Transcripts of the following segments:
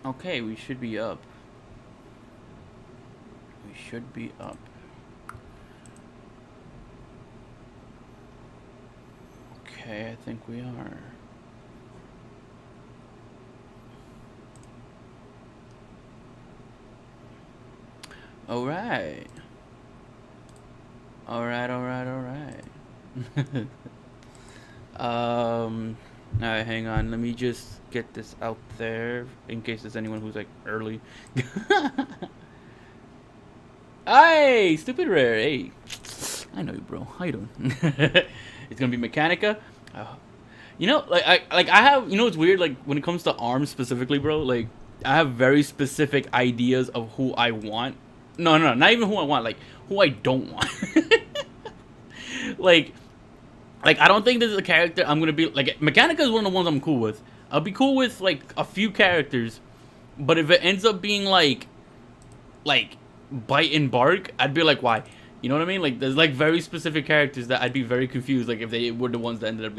Okay, we should be up. We should be up. Okay, I think we are. All right. All right, all right, all right. All right, hang on. Let me just get this out there in case there's anyone who's like early. Hey, stupid rare. Hey, I know you, bro. How you doing? It's gonna be Mechanica. Uh, I have. You know, it's weird. Like when it comes to arms specifically, bro. Like I have very specific ideas of who I want. No, no, not even who I want. Like who I don't want. like, like I don't think this is a character I'm gonna be like. Mechanica is one of the ones I'm cool with. I'll be cool with like a few characters, but if it ends up being like bite and bark, I'd be like, why? You know what I mean? Like, there's like very specific characters that I'd be very confused, like if they were the ones that ended up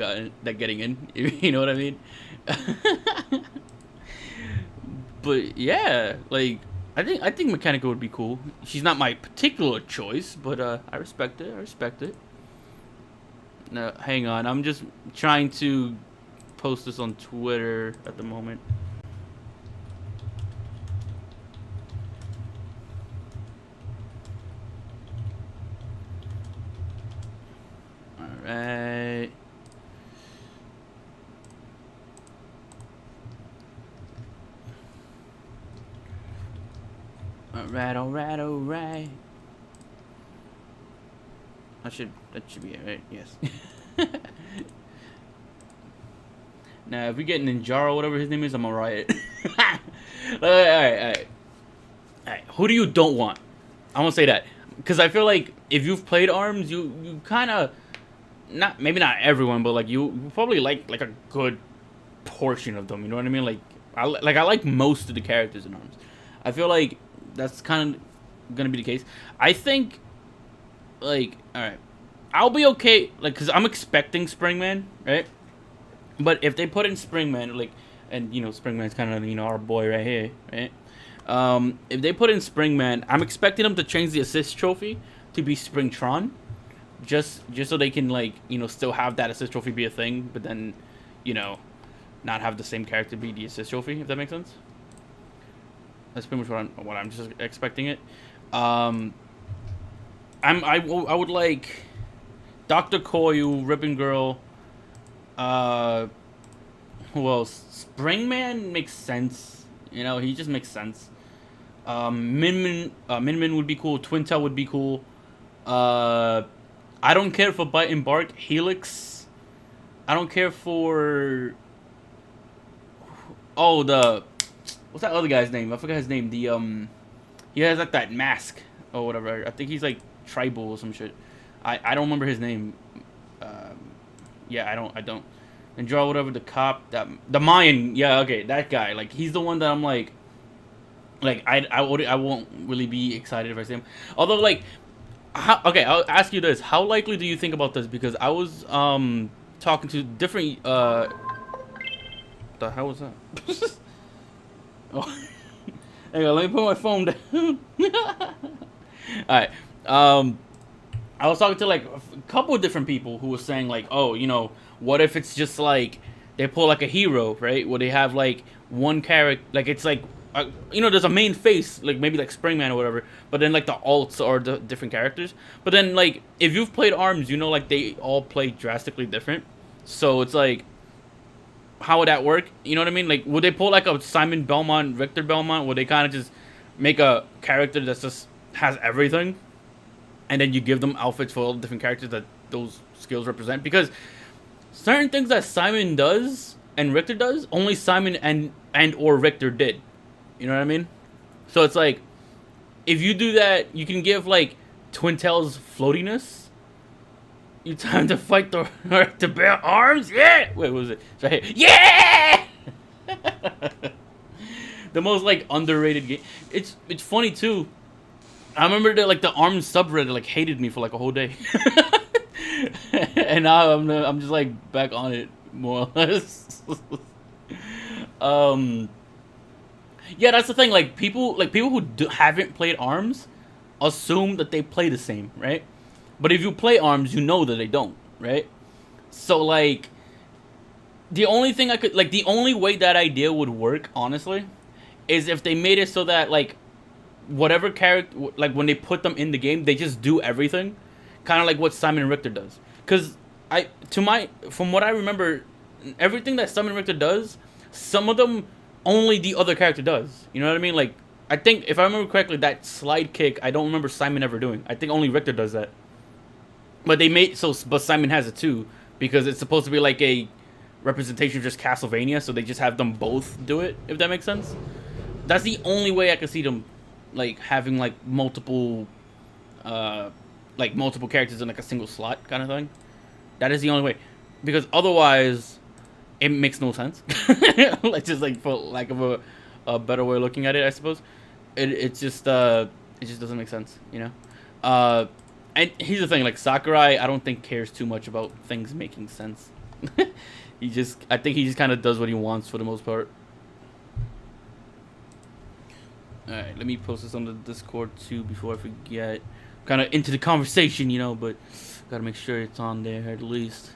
getting in. You know what I mean? But yeah, like I think Mechanica would be cool. She's not my particular choice, but I respect it. I respect it. No, hang on. I'm just trying to post this on Twitter at the moment. All right. All right. All right. All right. That should be it, right? Yes. Now, if we get Ninjaro, whatever his name is, I'm alright. Alright, alright. Alright. Who do you don't want? I want to say that. Because I feel like if you've played ARMS, you kind of, not maybe not everyone, but like you probably like a good portion of them. You know what I mean? Like I like most of the characters in ARMS. I feel like that's kind of gonna be the case. I think like all right, I'll be okay. Like because I'm expecting Springman, right? But if they put in Springman, like, and you know Springman's kind of our boy right here, right? If they put in Springman, I'm expecting them to change the assist trophy to be Springtron, just so they can like still have that assist trophy be a thing, but then you know not have the same character be the assist trophy. If that makes sense. That's pretty much what I'm just expecting it. Um, I would like Doctor Koyu, Ribbon Girl. Uh, who else? Springman makes sense. He just makes sense. Min would be cool. Twintel would be cool. Uh, I don't care for Bite and Bark. Helix. I don't care for. Oh, the what's that other guy's name? I forgot his name. He has like that mask or whatever. I think he's like tribal or some shit. I don't remember his name. Yeah, I don't. And draw whatever the cop that the Mayan. Yeah, okay, that guy. Like he's the one that I'm like I won't really be excited if I see him. Although okay, I'll ask you this: how likely do you think about this? Because I was talking to different the hell was that? Oh, hang on, let me put my phone down. All right. I was talking to like a couple of different people who were saying like, oh, what if it's just like they pull like a hero, right? Where they have like one character, like it's like, there's a main face, like maybe like Springman or whatever, but then like the alts are the different characters. But then like if you've played ARMS, like they all play drastically different. So it's like, how would that work? You know what I mean? Like, would they pull like a Simon Belmont, Richter Belmont? Would they kind of just make a character that just has everything? And then you give them outfits for all the different characters that those skills represent? Because certain things that Simon does and Richter does, only Simon and or Richter did. You know what I mean? So it's like, if you do that, you can give like Twintel's floatiness. You time to fight the bear arms? Yeah! Wait, what was it? Right here. Yeah! The most like underrated game. It's funny too. I remember that like the ARMS subreddit like hated me for like a whole day. And now I'm just like back on it more or less. um Yeah, that's the thing. Like people who haven't played Arms assume that they play the same, right? But if you play Arms, you know that they don't, right? So like the only thing I could like the only way that idea would work, honestly, is if they made it so that like whatever character, like when they put them in the game, they just do everything, kind of like what Simon Richter does. Because from what I remember, everything that Simon Richter does, some of them only the other character does. You know what I mean? Like I think if I remember correctly, that slide kick I don't remember Simon ever doing. I think only Richter does that. But but Simon has it too because it's supposed to be like a representation of just Castlevania, so they just have them both do it. If that makes sense. That's the only way I can see them like having uh multiple characters in like a single slot kind of thing. That is the only way, because otherwise it makes no sense. Like just like for lack of a better way of looking at it, I suppose. It just doesn't make sense, you know. And here's the thing, like Sakurai, I don't think cares too much about things making sense. I think he just kind of does what he wants for the most part. All right, let me post this on the Discord too before I forget. Kind of into the conversation, you know, but gotta make sure it's on there at least.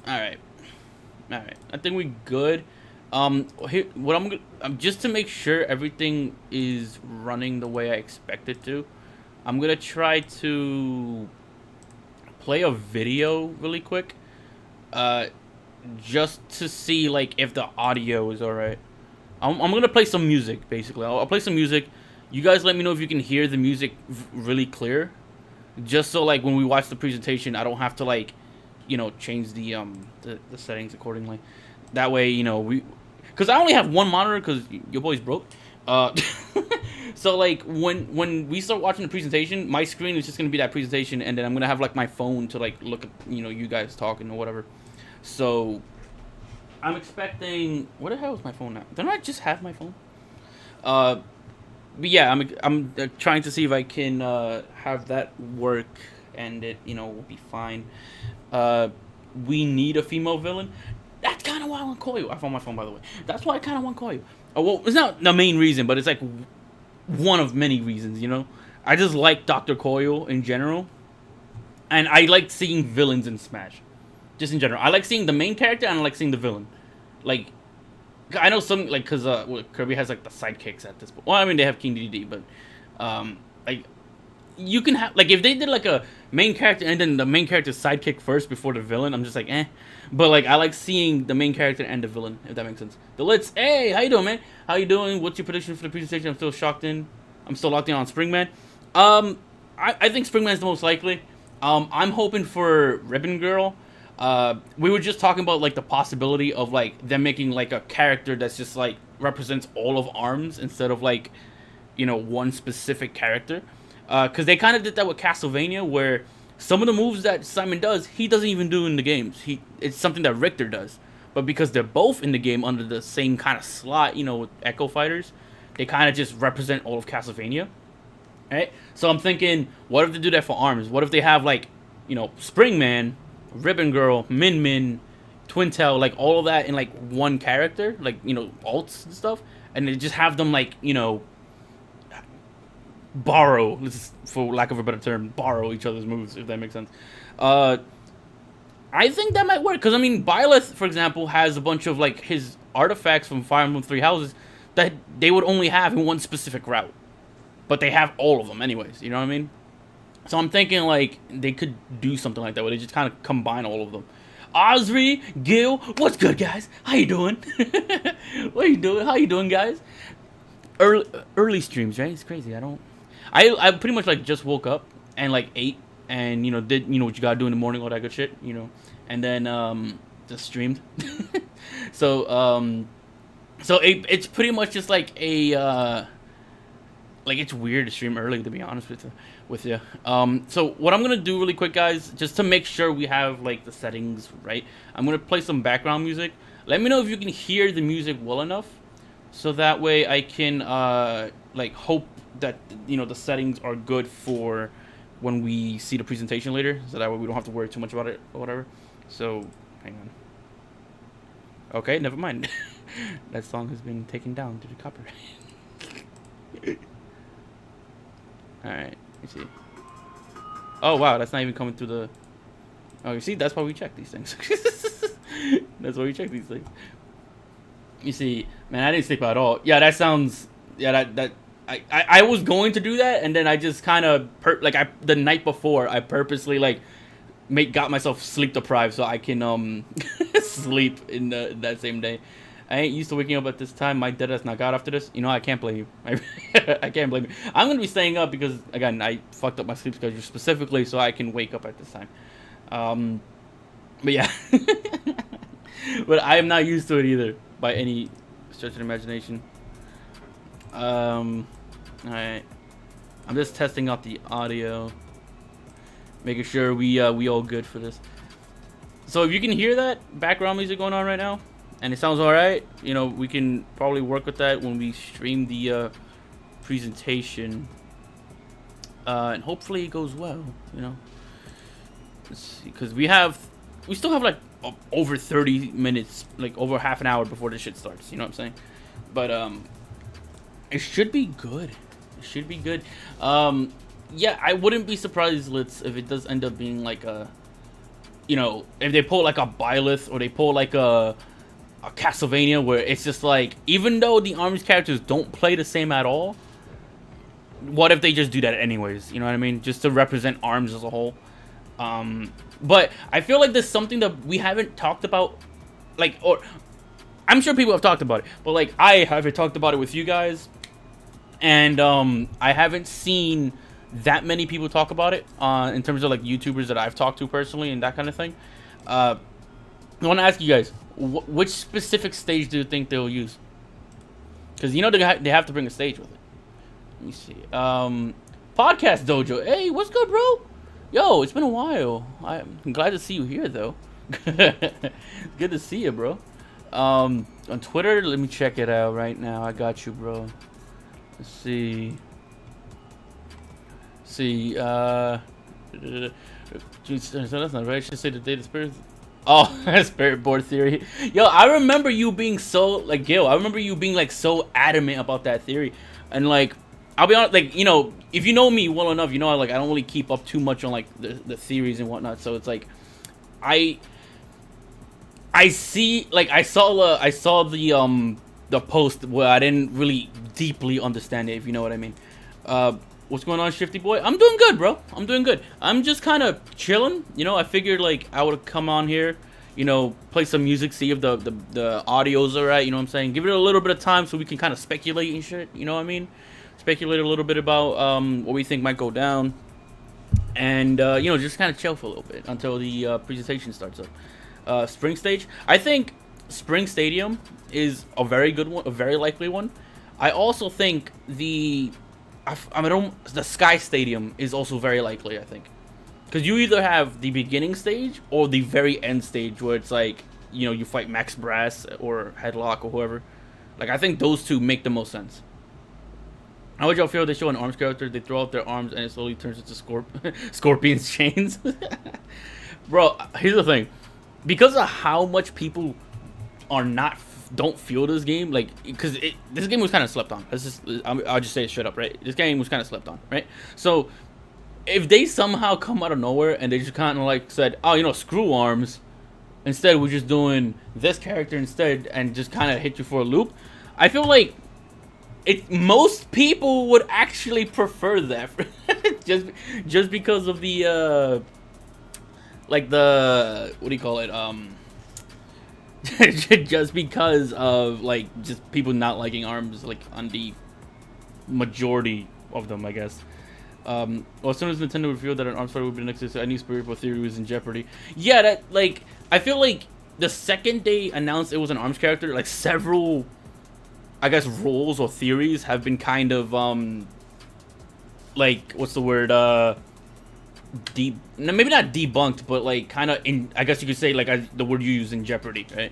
All right, I think we good. Here, what I'm gonna just to make sure everything is running the way I expect it to, I'm gonna try to play a video really quick, just to see like if the audio is all right. I'm gonna play some music basically. I'll play some music. You guys let me know if you can hear the music really clear, just so like when we watch the presentation, I don't have to like, change the settings accordingly. That way, because I only have one monitor because your boy's broke. Uh, so like when we start watching the presentation, my screen is just gonna be that presentation, and then I'm gonna have like my phone to like look at you guys talking or whatever. So I'm expecting. Where the hell is my phone now? Don't I just have my phone? Uh, but yeah, I'm trying to see if I can have that work, and it will be fine. Uh, we need a female villain. That's kind of why I want to call you. I found my phone, by the way. That's why I kind of want to call you. Well, it's not the main reason, but it's like one of many reasons. I just like Dr. Coyle in general, and I like seeing villains in Smash. Just in general, I like seeing the main character and I like seeing the villain. Like, I know some because Kirby has like the sidekicks at this point. Well, I mean they have King DDD, but like you can have like if they did like a main character and then the main character's sidekick first before the villain, I'm just like eh. But like I like seeing the main character and the villain, if that makes sense. The Litz, hey, how you doing, man? How you doing? What's your prediction for the presentation? I'm still locked in on Springman. I think Springman is the most likely. I'm hoping for Ribbon Girl. We were just talking about like the possibility of like them making like a character that's just like represents all of ARMS instead of like one specific character, because they kind of did that with Castlevania, where some of the moves that Simon does he doesn't even do in the games. It's something that Richter does, but because they're both in the game under the same kind of slot, with Echo Fighters, they kind of just represent all of Castlevania, right? So I'm thinking, what if they do that for ARMS? What if they have like Springman, Ribbon Girl, Min Min, Twintel, like all of that in like one character, like alts and stuff, and they just have them like borrow, this is for lack of a better term, borrow each other's moves, if that makes sense. I think that might work because I mean Byleth, for example, has a bunch of like his artifacts from Fire Emblem Three Houses that they would only have in one specific route, but they have all of them anyways. You know what I mean? So I'm thinking like they could do something like that where they just kind of combine all of them. Osri, Gil, what's good, guys? How you doing? What are you doing? How you doing, guys? Early streams, right? It's crazy. I pretty much like just woke up and like ate and did what you gotta do in the morning, all that good shit, and then just streamed. So it's pretty much just like a like it's weird to stream early, to be honest with you. So what I'm gonna do really quick, guys, just to make sure we have like the settings right, I'm gonna play some background music. Let me know if you can hear the music well enough, so that way I can like hope that the settings are good for when we see the presentation later, so that way we don't have to worry too much about it or whatever. So hang on. Okay, never mind. That song has been taken down due to copyright. Alright, let me see. Oh wow, that's not even coming through the... Oh, you see, that's why we check these things. That's why we check these things. You see, man, I didn't sleep at all. Yeah, that sounds... Yeah, I was going to do that, and then I just kind of... the night before, I purposely, like, got myself sleep deprived so I can, sleep in that same day. I ain't used to waking up at this time. My deadass not got after this. You know, I can't blame you. I can't blame you. I'm going to be staying up because, again, I fucked up my sleep schedule specifically so I can wake up at this time. But yeah. But I am not used to it either by any stretch of the imagination. Alright. I'm just testing out the audio. Making sure we all good for this. So if you can hear that background music going on right now, and it sounds alright, you know, we can probably work with that when we stream the presentation. And hopefully it goes well, you know. Let's see, because we still have like over 30 minutes, like over half an hour before this shit starts, you know what I'm saying? But it should be good. It should be good. Yeah, I wouldn't be surprised, if it does end up being like a, you know, if they pull like a Byleth or they pull like a Castlevania where it's just like, even though the ARMS characters don't play the same at all, what if they just do that anyways? You know what I mean? Just to represent ARMS as a whole. But I feel like there's something that we haven't talked about, like, or I'm sure people have talked about it, but like I haven't talked about it with you guys, and I haven't seen that many people talk about it in terms of like YouTubers that I've talked to personally and that kind of thing. I want to ask you guys, which specific stage do you think they'll use? Because you know they have to bring a stage with it. Let me see. Podcast Dojo. Hey, what's good, bro? Yo, it's been a while. I'm glad to see you here, though. Good to see you, bro. On Twitter, let me check it out right now. I got you, bro. Let's see. That's not right. I should say the data spirit. Oh, spirit board theory. Yo, I remember you being so, like, Gil, I remember you being, like, so adamant about that theory. And, like, I'll be honest, like, you know, if you know me well enough, you know, like, I don't really keep up too much on, like, the theories and whatnot. So it's, like, I see, like, I saw the post where I didn't really deeply understand it, if you know what I mean. What's going on, Shifty Boy? I'm doing good, bro. I'm doing good. I'm just kind of chilling. You know, I figured, like, I would come on here, you know, play some music, see if the audio's alright, you know what I'm saying? Give it a little bit of time so we can kind of speculate and shit, you know what I mean? Speculate a little bit about what we think might go down. And, you know, just kind of chill for a little bit until the presentation starts up. Spring Stage. I think Spring Stadium is a very good one, a very likely one. I also think the Sky Stadium is also very likely, I think. Because you either have the beginning stage or the very end stage where it's like, you know, you fight Max Brass or Headlock or whoever. Like, I think those two make the most sense. How would y'all feel if they show an ARMS character, they throw out their arms, and it slowly turns into Scorpion's chains? Bro, here's the thing. Because of how much people don't feel this game, like, because this game was kind of slept on. I'll just say it straight up, right? This game was kind of slept on, right? So if they somehow come out of nowhere and they just kind of like said, oh, you know, screw ARMS, instead we're just doing this character instead, and just kind of hit you for a loop, I feel like most people would actually prefer that. just because of the like the, what do you call it, just because of, like, just people not liking ARMS, like, on the majority of them, I guess. Well, as soon as Nintendo revealed that an ARMS fighter would be next to, I knew Spirit Board Theory was in jeopardy. Yeah, that, like, I feel like the second they announced it was an ARMS character, like, several, I guess, roles or theories have been kind of, like, what's the word, maybe not debunked, but like kind of in, I guess you could say, like, the word you use in jeopardy, right?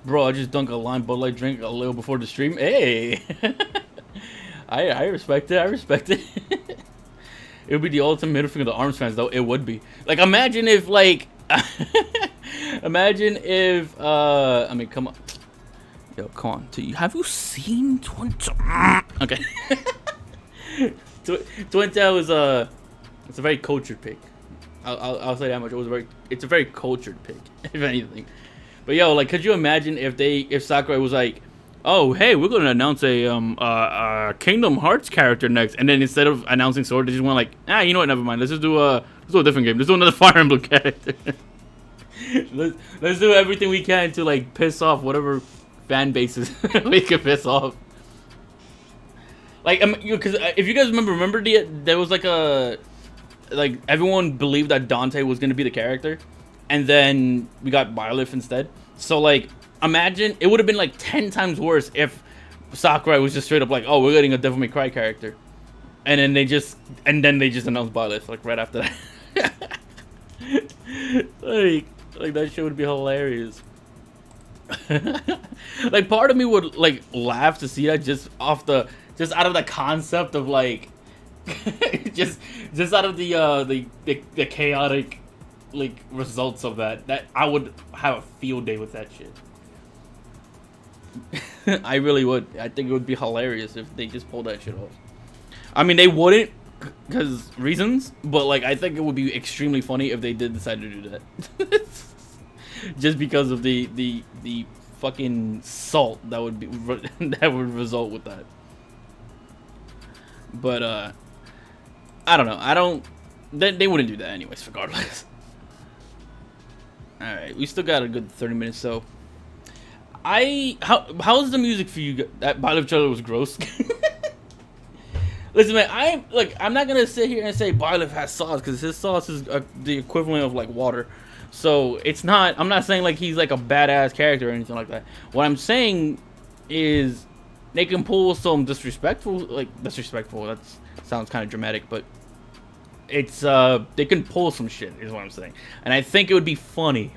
Bro, I just dunk a lime Bud Light drink a little before the stream. Hey, I respect it. I respect it. It would be the ultimate middle finger to ARMS fans, though. It would be, like, imagine if, like, Imagine if I mean, come on, yo, come on. Have you seen Twin Tail? Okay. Twin Tail is it's a very cultured pick. I'll say that much. It's a very cultured pick, if anything. But yo, like, could you imagine if Sakurai was like, oh, hey, we're gonna announce a Kingdom Hearts character next, and then instead of announcing Sword, they just went like, you know what? Never mind. Let's do a different game. Let's do another Fire Emblem character. let's do everything we can to like piss off whatever fan bases we can piss off. Like, because if you guys remember there was like everyone believed that Dante was gonna be the character, and then we got Byleth instead. So like, imagine it would have been like 10 times worse if Sakurai was just straight up like, oh, we're getting a Devil May Cry character, and then they just announced Byleth like right after that. like that shit would be hilarious. Like, part of me would like laugh to see that just out of the concept of like just out of the chaotic like results of that I would have a field day with that shit. I really would. I think it would be hilarious if they just pulled that shit off. I mean, they wouldn't because reasons, but like, I think it would be extremely funny if they did decide to do that. Just because of the fucking salt that would result with that. But I don't know. They wouldn't do that anyways, regardless. All right, we still got a good 30 minutes. So, how's the music for you? That Byleth trailer was gross. Listen, man, I'm not gonna sit here and say Byleth has sauce because his sauce is the equivalent of like water. So it's not. I'm not saying like he's like a badass character or anything like that. What I'm saying is they can pull some disrespectful. That sounds kind of dramatic, but it's they can pull some shit is what I'm saying, and I think it would be funny.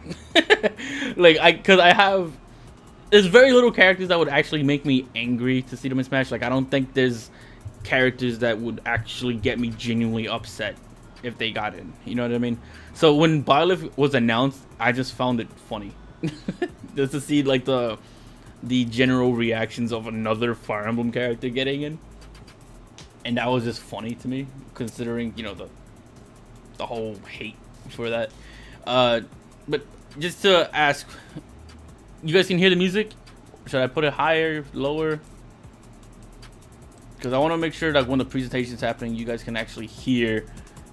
There's very little characters that would actually make me angry to see them in Smash. Like, I don't think there's characters that would actually get me genuinely upset if they got in. You know what I mean? So when Byleth was announced, I just found it funny. Just to see like the general reactions of another Fire Emblem character getting in. And that was just funny to me, considering, you know, the whole hate for that. But just to ask, you guys can hear the music? Should I put it higher, lower? Because I want to make sure that when the presentation's happening, you guys can actually hear,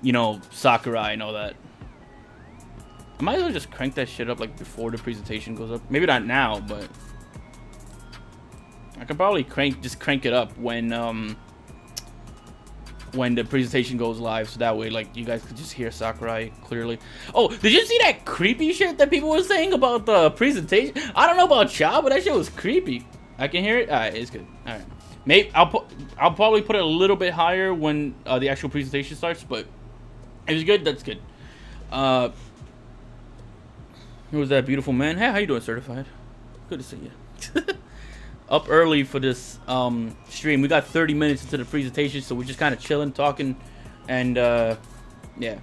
you know, Sakurai and all that. I might as well just crank that shit up like before the presentation goes up. Maybe not now, but I can probably crank it up when the presentation goes live, so that way like you guys could just hear Sakurai clearly. Oh, did you see that creepy shit that people were saying about the presentation? I don't know about y'all, but that shit was creepy. I can hear it. All right, it's good. All right, maybe I'll probably put it a little bit higher when the actual presentation starts, but it was good. That's good. Who was that beautiful man? Hey, how you doing, Certified? Good to see you. Up early for this stream. We got 30 minutes into the presentation, so we're just kind of chilling, talking, and yeah.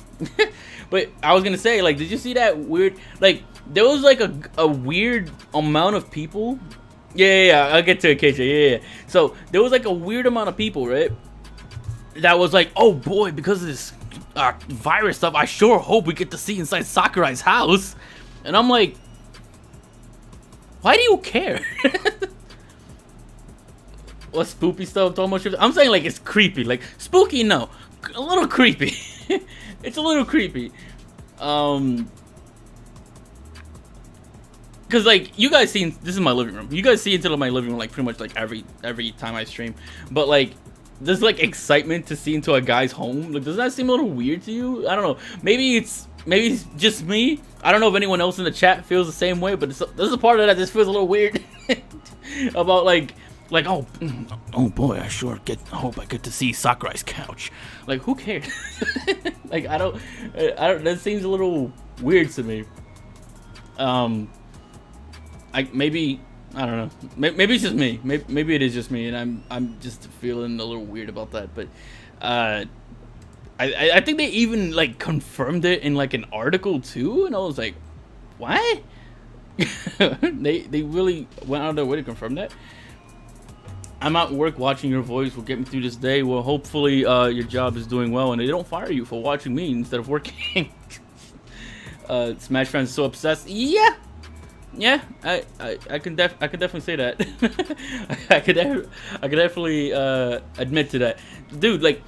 But I was gonna say, like, did you see that weird? Like, there was like a weird amount of people. Yeah. I'll get to it, KJ. Yeah. So there was like a weird amount of people, right? That was like, oh boy, because of this virus stuff, I sure hope we get to see inside Sakurai's house. And I'm like, why do you care? What spoopy stuff? I'm saying like it's creepy. Like spooky, no, a little creepy. It's a little creepy. Cause like you guys seen, this is my living room. You guys see into my living room like pretty much like every time I stream. But like there's like excitement to see into a guy's home. Like, doesn't that seem a little weird to you? I don't know. Maybe it's just me. I don't know if anyone else in the chat feels the same way, but there's a part of that just feels a little weird about like oh boy, I hope I get to see Sakurai's couch. Like, who cares? Like, I don't that seems a little weird to me. I don't know. Maybe it's just me. Maybe it is just me, and I'm just feeling a little weird about that. But I think they even like confirmed it in like an article too, and I was like, what? They really went out of their way to confirm that. I'm at work. Watching your voice will get me through this day. Well, hopefully your job is doing well and they don't fire you for watching me instead of working. Smash fans so obsessed. Yeah, I can definitely say that. I could definitely admit to that, dude. Like,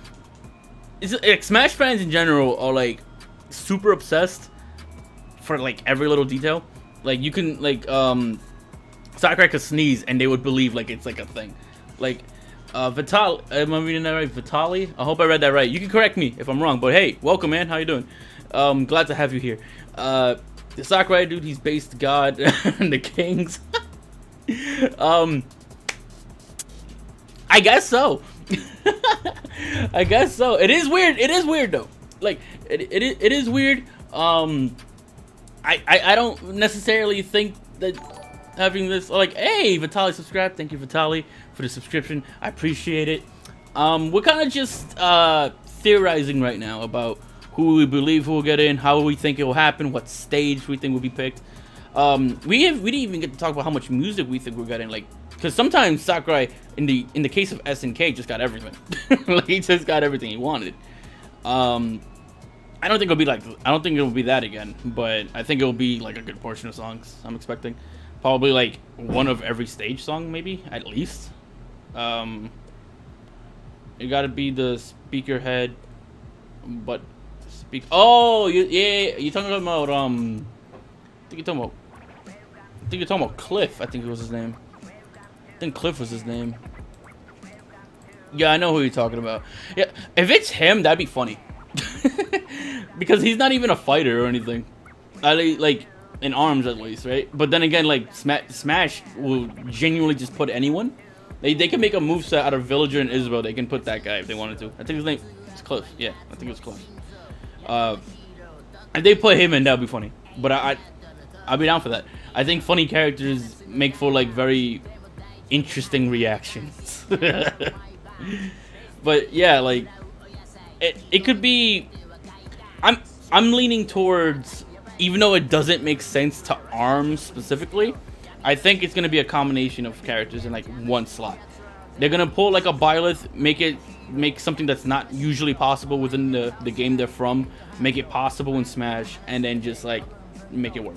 like Smash fans in general are like super obsessed for like every little detail. Like you can like Sakurai could sneeze and they would believe like it's like a thing. Like Vital, am I reading that right? Vitali? I hope I read that right. You can correct me if I'm wrong, but hey, welcome, man. How you doing? Glad to have you here. The Sakurai dude, he's based God and the Kings. I guess so. I guess so. It is weird. It is weird though. Like it is weird. I don't necessarily think that having this, like, hey, Vitali subscribed. Thank you, Vitali, for the subscription. I appreciate it. We're kind of just theorizing right now about who we believe will get in, how we think it will happen, what stage we think will be picked. We didn't even get to talk about how much music we think we're getting, like, because sometimes Sakurai, in the case of SNK, just got everything. Like, he just got everything he wanted. I don't think it'll be that again, but I think it'll be like a good portion of songs. I'm expecting probably like one of every stage song, maybe at least. It gotta be the speaker head, but speak. Oh, yeah, you're talking about I think you're talking about Cliff. I think it was his name. I think Cliff was his name. Yeah, I know who you're talking about. Yeah, if it's him, that'd be funny. Because he's not even a fighter or anything. Like, in ARMS at least, right? But then again, like, Smash will genuinely just put anyone. They can make a moveset out of Villager and Isabel. They can put that guy if they wanted to. I think his name is Cliff. Yeah, I think it's Cliff. And they put him in, that would be funny. But I'll be down for that. I think funny characters make for, like, very interesting reactions. But, yeah, like, it could be... I'm leaning towards, even though it doesn't make sense to ARMS specifically, I think it's gonna be a combination of characters in like one slot. They're gonna pull like a Byleth, make something that's not usually possible within the game they're from, make it possible in Smash, and then just like make it work.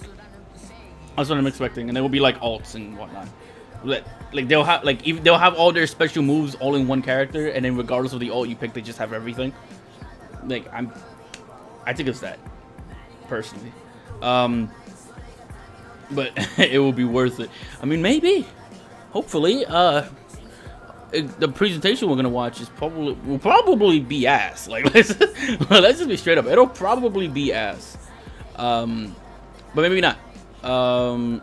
That's what I'm expecting, and there will be like alts and whatnot. Like they'll have all their special moves all in one character, and then regardless of the ult you pick, they just have everything. Like I think it's that, personally. But it will be worth it. I mean, maybe, hopefully, the presentation we're gonna watch will probably be ass. Like, let's just be straight up. It'll probably be ass. But maybe not. Oh,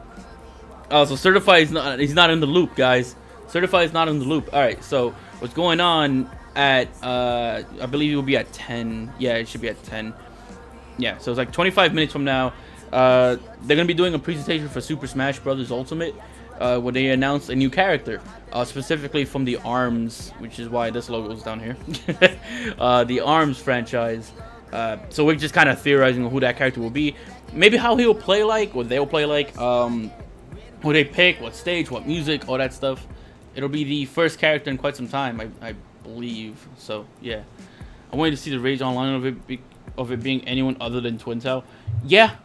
so Certify he's not in the loop, guys. Certify is not in the loop. All right. So what's going on at I believe it will be at 10. Yeah, it should be at 10. Yeah, so it's like 25 minutes from now. They're gonna be doing a presentation for Super Smash Bros. Ultimate, where they announced a new character, specifically from the ARMS, which is why this logo is down here. The ARMS franchise. So we're just kind of theorizing on who that character will be, maybe how he'll play like, what they'll play like, who they pick, what stage, what music, all that stuff. It'll be the first character in quite some time, I believe. So yeah, I wanted to see the Rage Online of it being anyone other than Twintao. Yeah.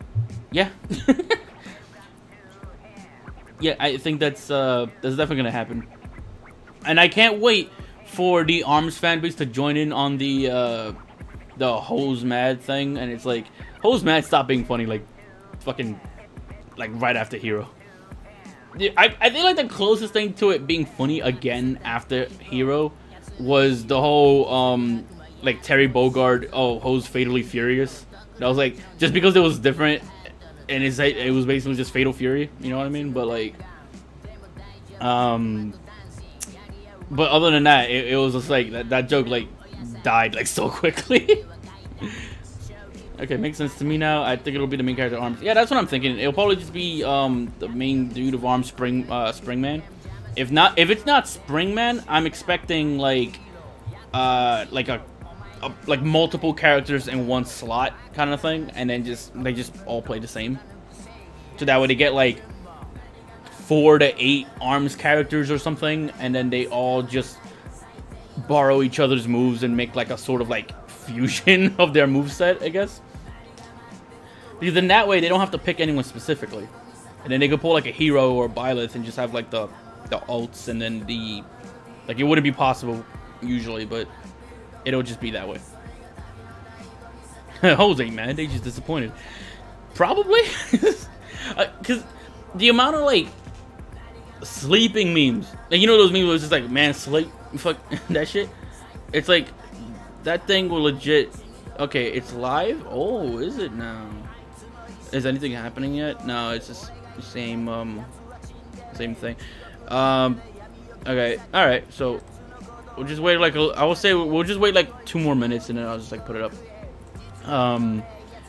Yeah, I think that's definitely gonna happen, and I can't wait for the ARMS fanbase to join in on the Hose Mad thing. And it's like, Hose Mad stopped being funny like fucking like right after Hero. Yeah, I think like the closest thing to it being funny again after Hero was the whole like Terry Bogard, oh, Hose Fatally Furious. That was like, just because it was different. And it was basically just Fatal Fury, you know what I mean? But like, but other than that, it was just like that joke like died like so quickly. Okay, makes sense to me now. I think it'll be the main character ARMS. Yeah, that's what I'm thinking. It'll probably just be the main dude of ARMS, Springman. If it's not Springman, I'm expecting like multiple characters in one slot kind of thing, and then they just all play the same. So that way they get like 4 to 8 arms characters or something, and then they all just borrow each other's moves and make like a sort of like fusion of their moveset, I guess. Because in that way, they don't have to pick anyone specifically. And then they could pull like a hero or Byleth and just have like the ults, and then the... Like, it wouldn't be possible usually, but it'll just be that way. Jose, man, they just disappointed. Probably. Because the amount of like sleeping memes, like, you know those memes where it's just like, man, sleep, fuck that shit. It's like that thing will legit. Okay, it's live. Oh, is it now? Is anything happening yet? No, it's just the same thing. Okay, all right. So we'll just wait like I will say we'll just wait like 2 more minutes, and then I'll just like put it up.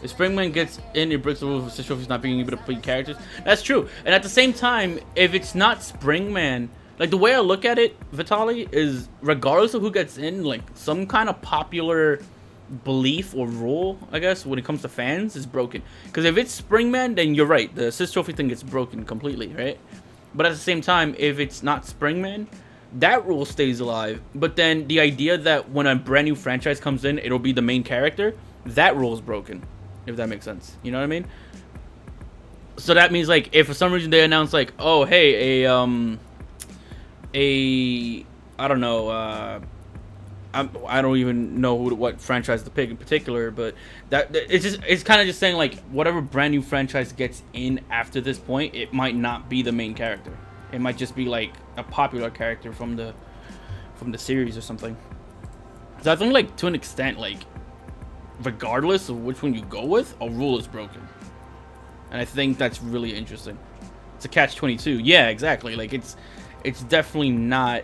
If Springman gets in, it breaks the rules of Assist Trophies not being able to play characters. That's true. And at the same time, if it's not Springman, like the way I look at it, Vitali, is regardless of who gets in, like some kind of popular belief or rule, I guess, when it comes to fans, is broken. Because if it's Springman, then you're right. The Assist Trophy thing gets broken completely, right? But at the same time, if it's not Springman, that rule stays alive. But then the idea that when a brand new franchise comes in, it'll be the main character, that rule is broken. If that makes sense. You know what I mean? So that means, like, if for some reason they announce, like, oh, hey, I don't know, I don't even know what franchise to pick in particular, but it's kind of just saying, like, whatever brand new franchise gets in after this point, it might not be the main character. It might just be like a popular character from the series or something. So I think, like, to an extent, like, regardless of which one you go with, a rule is broken. And I think that's really interesting. It's a catch-22. Yeah, exactly. Like, it's definitely not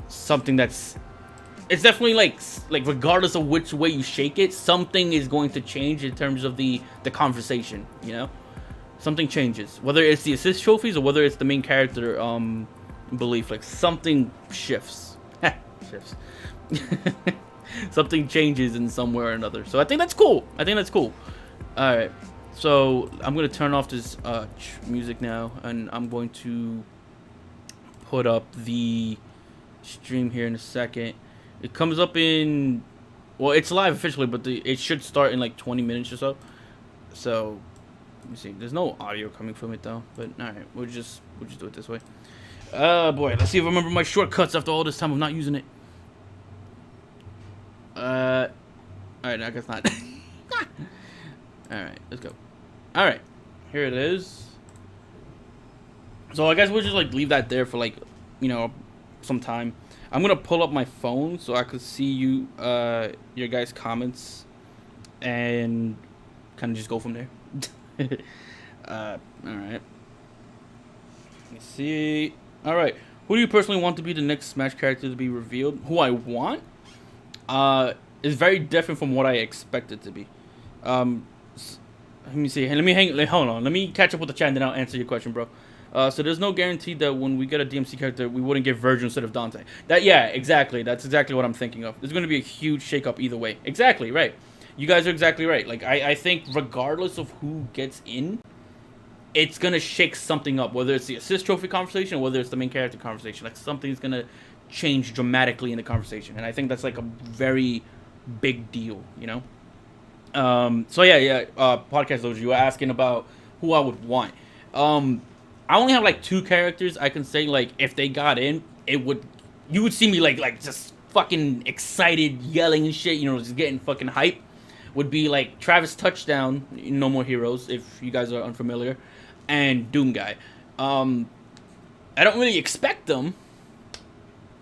something that's... It's definitely like regardless of which way you shake it, something is going to change in terms of the conversation, you know? Something changes. Whether it's the assist trophies or whether it's the main character belief, like something shifts. Shifts. Something changes in some way or another. So I think that's cool. Alright. So I'm going to turn off this music now, and I'm going to put up the stream here in a second. It comes up in... Well, it's live officially, but it should start in like 20 minutes or so. So, let me see. There's no audio coming from it though. But alright, we'll just do it this way. Boy, let's see if I remember my shortcuts after all this time of not using it. Alright, I guess not. Alright, let's go. Alright, here it is. So I guess we'll just like leave that there for like, you know, some time. I'm gonna pull up my phone so I could see you, your guys' comments, and kind of just go from there. Alright. Let me see. Alright, who do you personally want to be the next Smash character to be revealed? Who I want? Is very different from what I expect it to be. Let me see. Hold on. Let me catch up with the chat and then I'll answer your question, bro. So there's no guarantee that when we get a DMC character, we wouldn't get Virgil instead of Dante. Yeah, exactly. That's exactly what I'm thinking of. There's going to be a huge shakeup either way. Exactly, right. You guys are exactly right. Like, I think regardless of who gets in, it's going to shake something up. Whether it's the assist trophy conversation or whether it's the main character conversation. Like, something's going to change dramatically in the conversation. And I think that's, like, a very big deal, you know? So, yeah. Podcast Dojo, you were asking about who I would want. I only have like 2 characters I can say, like, if they got in, you would see me like just fucking excited, yelling and shit, you know, just getting fucking hype. Would be like Travis Touchdown, No More Heroes, if you guys are unfamiliar, and Doom Guy. I don't really expect them,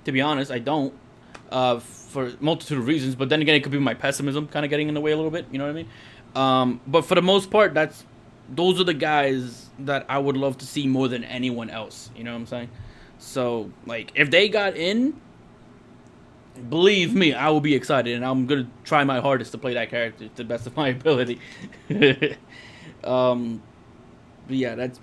to be honest. I don't, for a multitude of reasons. But then again, it could be my pessimism kind of getting in the way a little bit. You know what I mean? But for the most part, those are the guys that I would love to see more than anyone else. You know what I'm saying? So, like, if they got in, believe me, I will be excited, and I'm gonna try my hardest to play that character to the best of my ability. But yeah, that's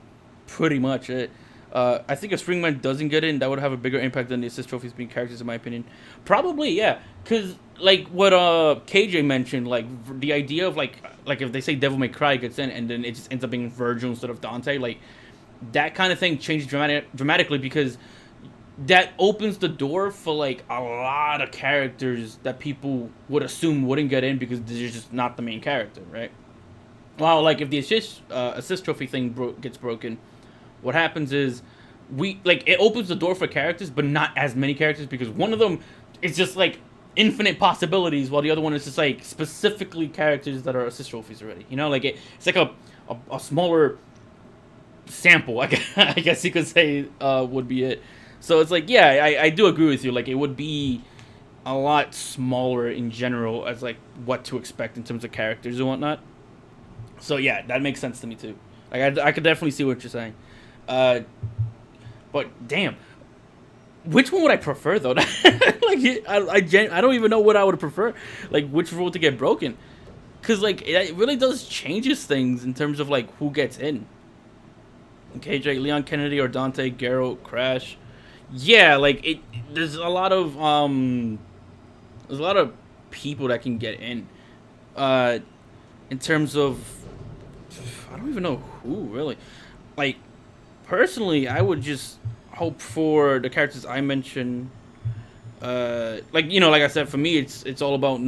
pretty much it. I think if Springman doesn't get in, that would have a bigger impact than the assist trophies being characters, in my opinion. Probably, yeah. Because, like, what KJ mentioned, like, the idea of, like if they say Devil May Cry gets in, and then it just ends up being Virgil instead of Dante, like, that kind of thing changes dramatically because that opens the door for like a lot of characters that people would assume wouldn't get in because they're just not the main character, right? Well, like if the assist trophy thing gets broken, what happens is it opens the door for characters, but not as many characters because one of them is just like infinite possibilities, while the other one is just like specifically characters that are assist trophies already. You know, like it's like a smaller sample, I guess you could say would be it. So it's like, yeah, I do agree with you. Like, it would be a lot smaller in general as, like, what to expect in terms of characters and whatnot. So, yeah, that makes sense to me, too. Like, I could definitely see what you're saying. But, damn. Which one would I prefer, though? Like, I don't even know what I would prefer. Like, which rule to get broken. Because, like, it really does changes things in terms of, like, who gets in. KJ, Leon Kennedy, or Dante, Garrow, Crash. Yeah, like there's a lot of people that can get in terms of, I don't even know who really. Like, personally, I would just hope for the characters I mentioned. Like, you know, like I said, for me, it's all about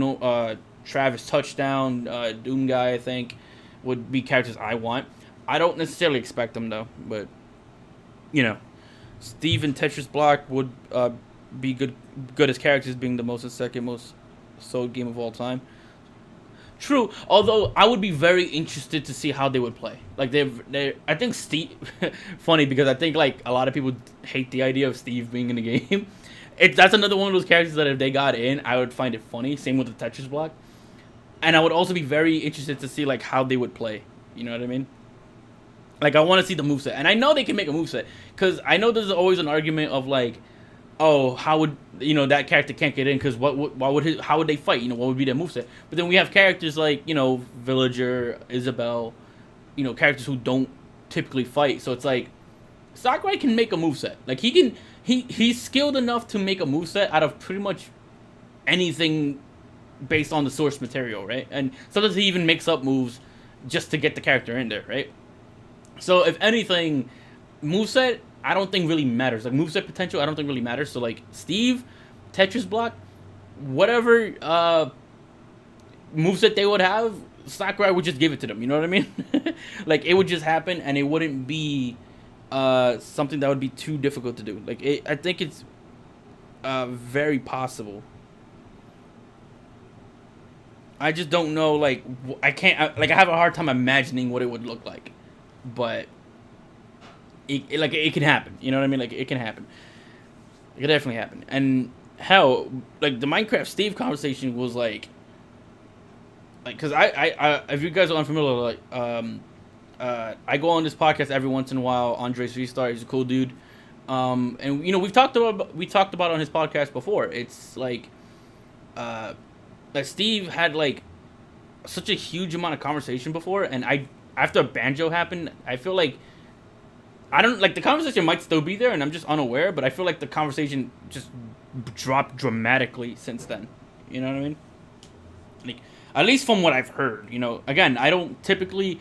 Travis Touchdown, Doom Guy, I think, would be characters I want. I don't necessarily expect them though, but you know. Steve and Tetris Block would be good as characters, being the most and second most sold game of all time. True, although I would be very interested to see how they would play. Like I think Steve, funny because I think like a lot of people hate the idea of Steve being in the game. That's another one of those characters that if they got in, I would find it funny. Same with the Tetris Block, and I would also be very interested to see like how they would play. You know what I mean? Like, I want to see the moveset. And I know they can make a moveset. Because I know there's always an argument of, like, oh, how would, you know, that character can't get in because how would they fight? You know, what would be their moveset? But then we have characters like, you know, Villager, Isabel, you know, characters who don't typically fight. So it's like, Sakurai can make a moveset. Like, he's skilled enough to make a moveset out of pretty much anything based on the source material, right? And sometimes he even makes up moves just to get the character in there, right? So, if anything, moveset, I don't think really matters. Like, moveset potential, I don't think really matters. So, like, Steve, Tetris Block, whatever moveset they would have, Sakurai would just give it to them. You know what I mean? Like, it would just happen, and it wouldn't be something that would be too difficult to do. Like, I think it's very possible. I just don't know, like, I have a hard time imagining what it would look like. But it can happen. You know what I mean? Like, it can happen. It can definitely happen. And hell, like, the Minecraft Steve conversation was like, because I if you guys are unfamiliar, like, I go on this podcast every once in a while. Andres V-Star, he's a cool dude. And you know, we've talked about on his podcast before. It's like, that Steve had like such a huge amount of conversation before, and after Banjo happened, I feel like the conversation might still be there, and I'm just unaware. But I feel like the conversation just dropped dramatically since then. You know what I mean? Like, at least from what I've heard. You know, again, I don't typically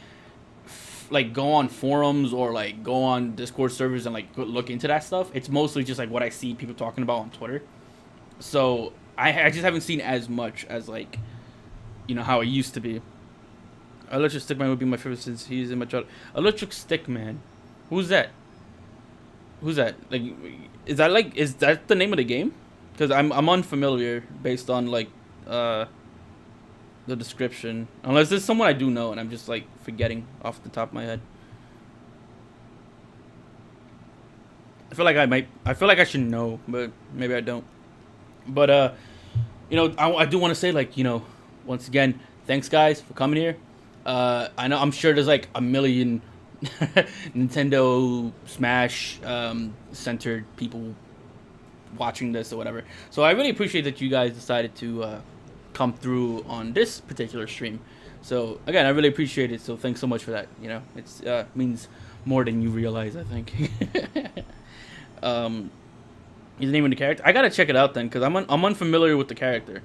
like go on forums or like go on Discord servers and like look into that stuff. It's mostly just like what I see people talking about on Twitter. So I just haven't seen as much as like, you know, how it used to be. Electric Stickman would be my favorite since he's in my child. Electric Stickman, who's that? Who's that? Like, is that the name of the game? Because I'm unfamiliar based on like the description. Unless there's someone I do know and I'm just like forgetting off the top of my head. I feel like I should know, but maybe I don't. But you know, I do want to say, like, you know, once again, thanks guys for coming here. I'm sure there's like a million Nintendo Smash centered people watching this or whatever. So I really appreciate that you guys decided to come through on this particular stream. So again, I really appreciate it. So thanks so much for that. You know, it's means more than you realize, I think. He's naming the character. I gotta check it out then, because I'm unfamiliar with the character.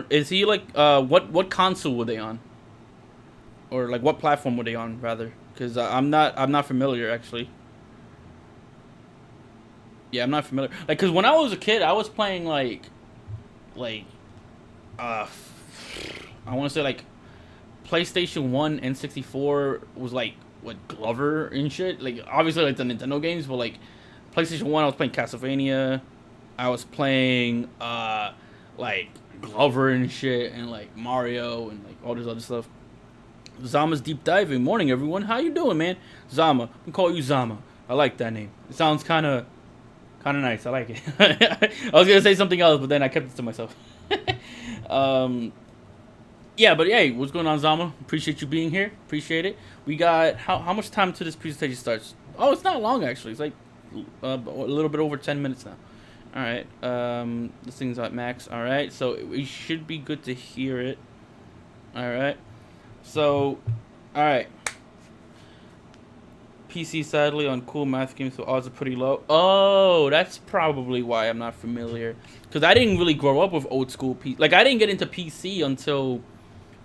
Is he like what console were they on? Or like what platform were they on rather? Because I'm not familiar actually. Yeah, I'm not familiar. Like, cause when I was a kid, I was playing like, uh, I want to say like PlayStation One and 64 was like what Glover and shit. Like, obviously like the Nintendo games, but like PlayStation One, I was playing Castlevania. I was playing like Glover and shit, and like Mario and like all this other stuff. Zama's deep diving. Morning, everyone. How you doing, man? Zama. We call you Zama. I like that name. It sounds kind of nice. I like it. I was gonna say something else, but then I kept it to myself. um, yeah, but hey, what's going on, Zama? Appreciate you being here. Appreciate it. We got how much time to this presentation starts? Oh, it's not long actually. It's like a little bit over 10 minutes now. All right. This thing's at max. All right. So we should be good to hear it. All right. So, all right. PC sadly on cool math games, so odds are pretty low. Oh, that's probably why I'm not familiar. Because I didn't really grow up with old school PC. Like, I didn't get into PC until,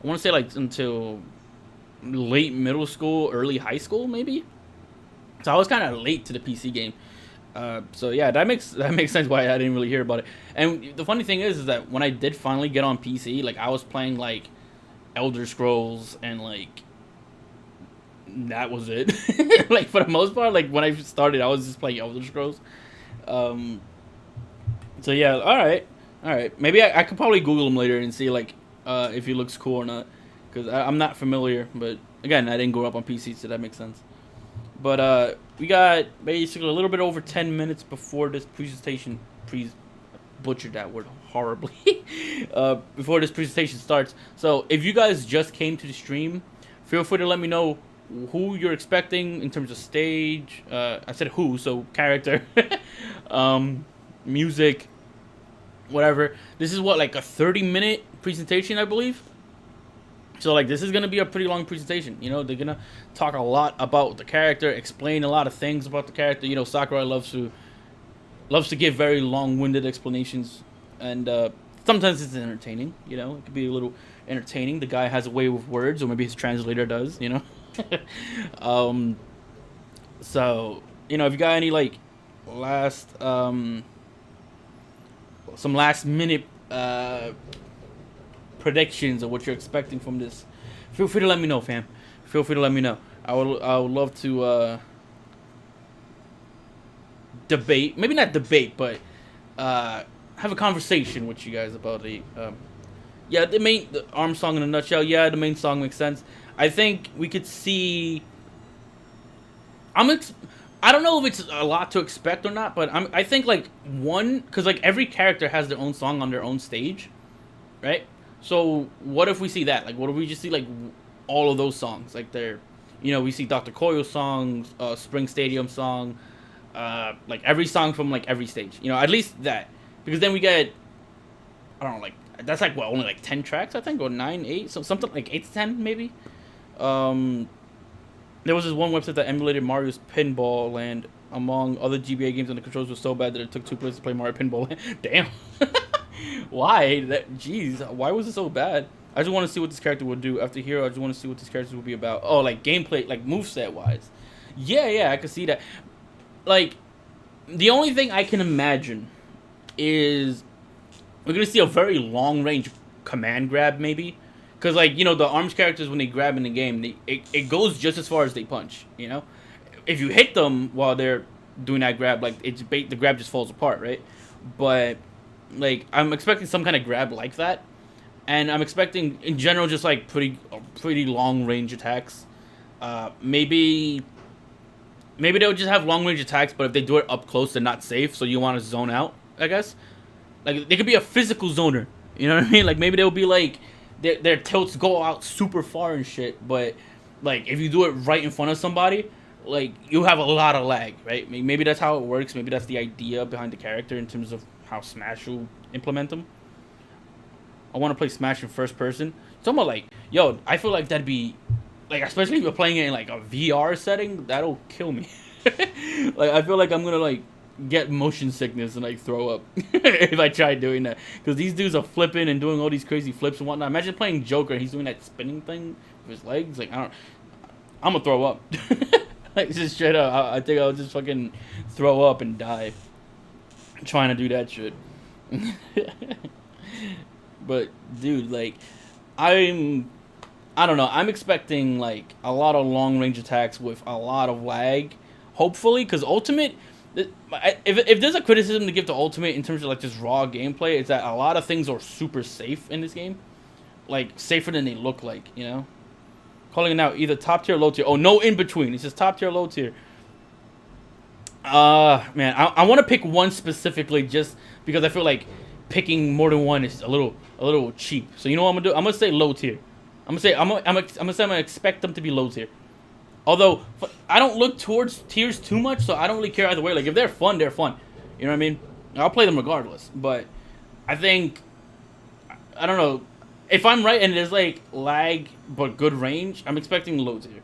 I want to say, like, until late middle school, early high school, maybe. So I was kind of late to the PC game. So yeah, that makes sense why I didn't really hear about it. And the funny thing is that when I did finally get on PC, like, I was playing, like, Elder Scrolls and, like, that was it. Like, for the most part, like, when I started, I was just playing Elder Scrolls. So yeah, all right. Maybe I could probably Google him later and see like if he looks cool or not, because I'm not familiar. But again, I didn't grow up on PC, so that makes sense. But we got basically a little bit over 10 minutes before this presentation. Butchered that word horribly. Before this presentation starts. So if you guys just came to the stream, feel free to let me know who you're expecting in terms of stage. I said who, so character, music, whatever. This is what, like a 30-minute presentation, I believe. So like this is gonna be a pretty long presentation. You know, they're gonna talk a lot about the character, explain a lot of things about the character. You know, Sakurai loves to give very long-winded explanations, and sometimes it's entertaining. You know, it could be a little entertaining. The guy has a way with words, or maybe his translator does. You know. So, you know, if you got any like some last minute predictions of what you're expecting from this, feel free to let me know, fam. Feel free to let me know. I would love to debate, maybe not debate, but have a conversation with you guys about the the ARM song in a nutshell. Yeah, the main song makes sense. I think we could see. I don't know if it's a lot to expect or not, but I think like because like every character has their own song on their own stage, right? So what if we see that? Like, what if we just see like all of those songs? Like we see Dr. Koyo's songs, Spring Stadium song, like every song from like every stage. You know, at least that, because then we get, I don't know, like that's like what, only like 10 tracks I think, or 9, 8, so something like 8 to 10 maybe. There was this one website that emulated Mario's Pinball Land. Among other GBA games, and the controls were so bad that it took 2 players to play Mario Pinball Land. Damn. Why? Jeez, why was it so bad? I just want to see what this character would do. After Hero, I just want to see what this character would be about. Oh, like gameplay, like moveset wise. Yeah, I can see that. Like, the only thing I can imagine is we're going to see a very long range command grab, maybe. Because, like, you know, the ARMS characters, when they grab in the game, it goes just as far as they punch, you know? If you hit them while they're doing that grab, like, the grab just falls apart, right? But, like, I'm expecting some kind of grab like that. And I'm expecting, in general, just, like, pretty long-range attacks. Maybe they'll just have long-range attacks, but if they do it up close, they're not safe, so you want to zone out, I guess. Like, they could be a physical zoner, you know what I mean? Like, maybe they'll be, like, their tilts go out super far and shit, but, like, if you do it right in front of somebody, like, you have a lot of lag, right? Maybe that's how it works. Maybe that's the idea behind the character in terms of how Smash will implement them. I want to play Smash in first person. Someone like, yo, I feel like that'd be, like, especially if you're playing it in, like, a VR setting, that'll kill me. Like, I feel like I'm gonna, like, get motion sickness and like throw up if I try doing that, because these dudes are flipping and doing all these crazy flips and whatnot. Imagine playing Joker, he's doing that spinning thing with his legs. Like, I don't, I'm gonna throw up. Like, just straight up. I think I'll just fucking throw up and die trying to do that shit. But dude, like, I don't know. I'm expecting like a lot of long range attacks with a lot of lag. Hopefully, because Ultimate, if there's a criticism to give to Ultimate in terms of like just raw gameplay, it's that a lot of things are super safe in this game, like safer than they look like. You know, calling it out either top tier, or low tier. Oh, no in between. It's just top tier, low tier. Man, I want to pick one specifically just because I feel like picking more than one is a little cheap. So you know what I'm gonna do? I'm gonna say low tier. I'm gonna expect them to be low tier. Although I don't look towards tiers too much, so I don't really care either way. Like if they're fun, they're fun. You know what I mean? I'll play them regardless. But I think I don't know if I'm right and there's like lag but good range. I'm expecting low tier.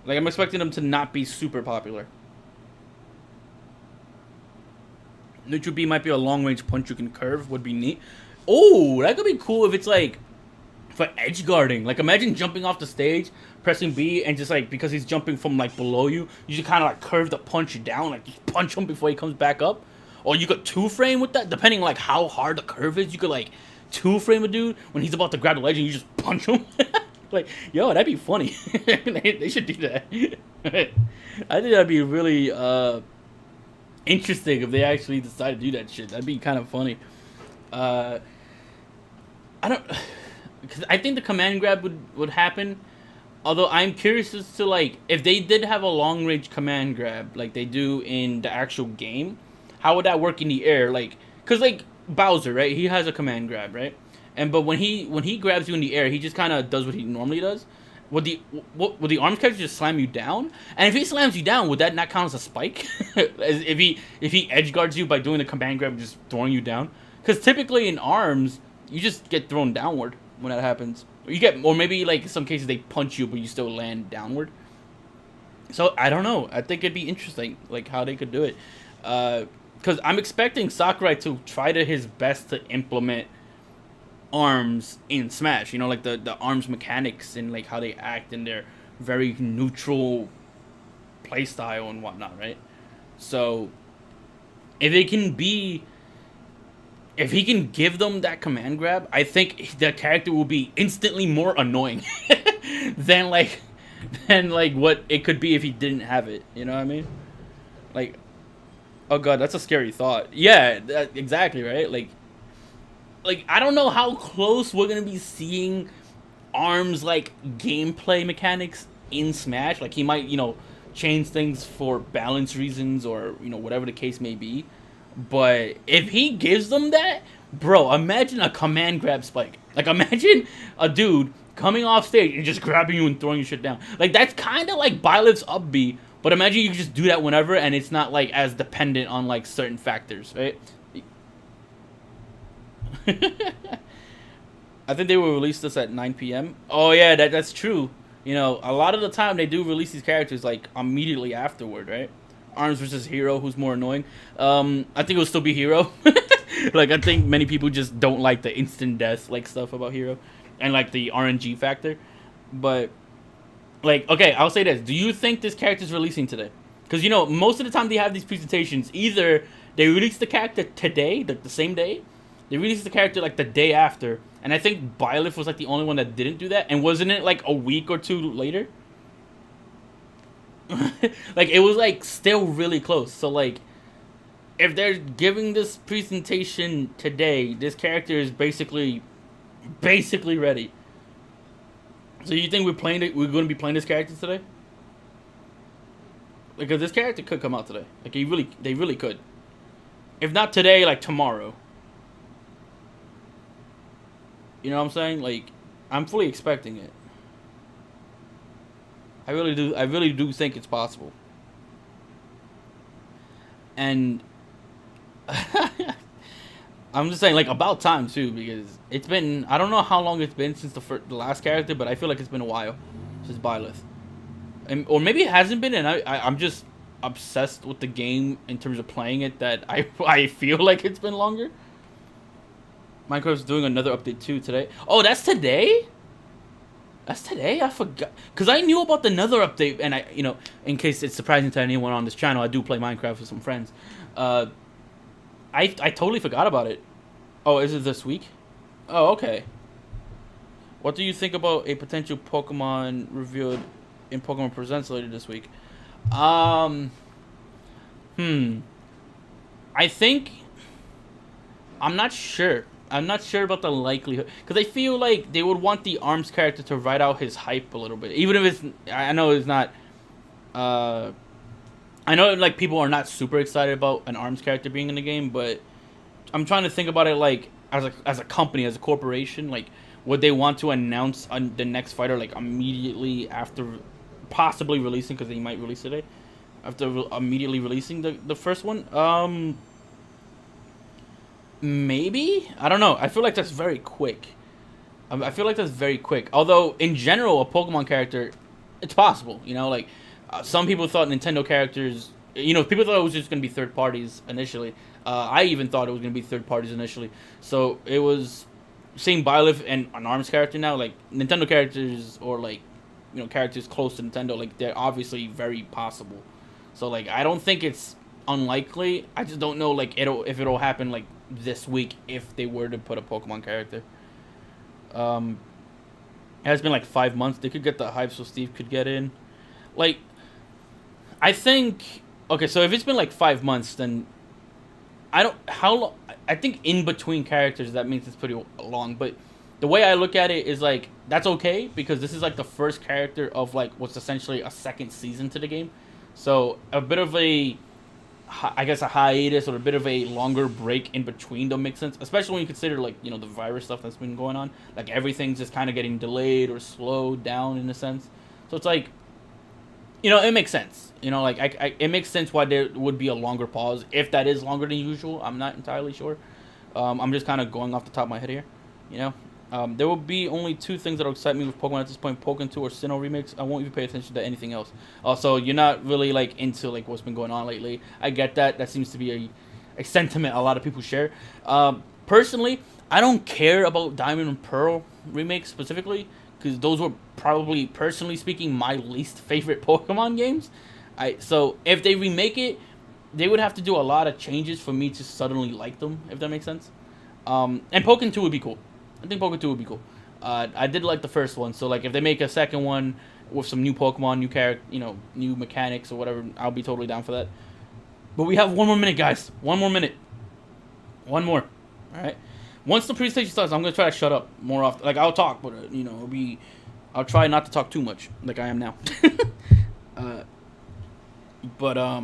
Like I'm expecting them to not be super popular. Neutral B might be a long range punch you can curve. Would be neat. Oh, that could be cool if it's like for edge guarding. Like imagine jumping off the stage, pressing B, and just like because he's jumping from like below you, you just kind of like curve the punch down, like just punch him before he comes back up. Or you could two frame with that, depending like how hard the curve is. You could like two frame a dude when he's about to grab the ledge and you just punch him. Like, yo, that'd be funny. They should do that. I think that'd be really interesting if they actually decide to do that shit. That'd be kind of funny. I don't, because I think the command grab would happen. Although I'm curious as to like if they did have a long range command grab like they do in the actual game, how would that work in the air? Like, cause like Bowser, right? He has a command grab, right? But when he grabs you in the air, he just kind of does what he normally does. Would the arms character just slam you down? And if he slams you down, would that not count as a spike? if he edge guards you by doing the command grab and just throwing you down? Because typically in arms, you just get thrown downward when that happens. Or maybe like in some cases they punch you, but you still land downward. So I don't know. I think it'd be interesting, like how they could do it. Because I'm expecting Sakurai to try to his best to implement arms in Smash. You know, like the arms mechanics and like how they act and their very neutral playstyle and whatnot, right? So if it can be, if he can give them that command grab, I think the character will be instantly more annoying than like what it could be if he didn't have it. You know what I mean? Like, oh god, that's a scary thought. Yeah, exactly, right? Like I don't know how close we're gonna be seeing arms like gameplay mechanics in Smash. Like he might, you know, change things for balance reasons or, you know, whatever the case may be. But if he gives them that, bro, imagine a command grab spike. Like imagine a dude coming off stage and just grabbing you and throwing your shit down. Like that's kind of like Byleth's up B, but imagine you can just do that whenever and it's not like as dependent on like certain factors, right? I think they will release this at 9 p.m. Oh yeah, that's true. You know, a lot of the time they do release these characters like immediately afterward, right? Arms versus Hero, who's more annoying? I think it'll still be Hero. Like I think many people just don't like the instant death like stuff about Hero, and like the RNG factor. But like, okay, I'll say this: do you think this character's releasing today? Because you know, most of the time they have these presentations. Either they release the character today, like the same day. They released the character like the day after, and I think Byleth was like the only one that didn't do that. And wasn't it like a week or two later? Like it was like still really close. So like, if they're giving this presentation today, this character is basically ready. So you think we're going to be playing this character today? Because this character could come out today. Like they really could. If not today, like tomorrow. You know what I'm saying? Like, I'm fully expecting it. I really do think it's possible. And I'm just saying, like, about time too, because it's been, I don't know how long it's been since the last character, but I feel like it's been a while since Byleth. Or maybe it hasn't been, and I'm just obsessed with the game in terms of playing it that I feel like it's been longer. Minecraft's doing another update too today. Oh, that's today? That's today. I forgot because I knew about the Nether update, and in case it's surprising to anyone on this channel, I do play Minecraft with some friends. Uh, I totally forgot about it. Oh, is it this week? Oh, okay. What do you think about a potential Pokemon revealed in Pokemon Presents later this week? Um, hmm. I think I'm not sure. I'm not sure about the likelihood because I feel like they would want the Arms character to ride out his hype a little bit, even if it's. I know it's not. Uh, I know like people are not super excited about an Arms character being in the game, but I'm trying to think about it like as a company, as a corporation, like would they want to announce the next fighter like immediately after possibly releasing because they might release today after immediately releasing the first one? Maybe, I don't know. I feel like that's very quick. I feel like that's very quick. Although in general, a Pokemon character, it's possible. Like some people thought Nintendo characters. People thought it was just gonna be third parties initially. I even thought it was gonna be third parties initially. So it was seeing Byleth and an Arms character now, like Nintendo characters or like characters close to Nintendo, like they're obviously very possible. So like I don't think it's unlikely. I just don't know like if it'll happen like this week if they were to put a Pokemon character. It has been like 5 months. They could get the hype so Steve could get in. Like, I think okay. So if it's been like 5 months, then I don't how long. I think in between characters that means it's pretty long. But the way I look at it is like that's okay because this is like the first character of like what's essentially a second season to the game. So a bit of a I guess a hiatus or a bit of a longer break in between don't make sense, especially when you consider like the virus stuff that's been going on. Like everything's just kind of getting delayed or slowed down in a sense. So it's like it makes sense. Like it makes sense why there would be a longer pause if that is longer than usual. I'm not entirely sure. I'm just kind of going off the top of my head here. You know, there will be only two things that will excite me with Pokemon at this point: Pokemon 2 or Sinnoh remakes. I won't even pay attention to anything else. Also, you're not really like into like what's been going on lately. I get that. That seems to be a sentiment a lot of people share. Personally, I don't care about Diamond and Pearl remakes specifically because those were probably, personally speaking, my least favorite Pokemon games. So if they remake it, they would have to do a lot of changes for me to suddenly like them, if that makes sense. And Pokemon 2 would be cool. I think Pokemon 2 would be cool. I did like the first one, so like if they make a second one with some new Pokemon, new character, new mechanics or whatever, I'll be totally down for that. But we have 1 more minute, guys. 1 more minute. One more. All right. Once the presentation starts, I'm gonna try to shut up more often. Like I'll talk, but I'll try not to talk too much, like I am now. But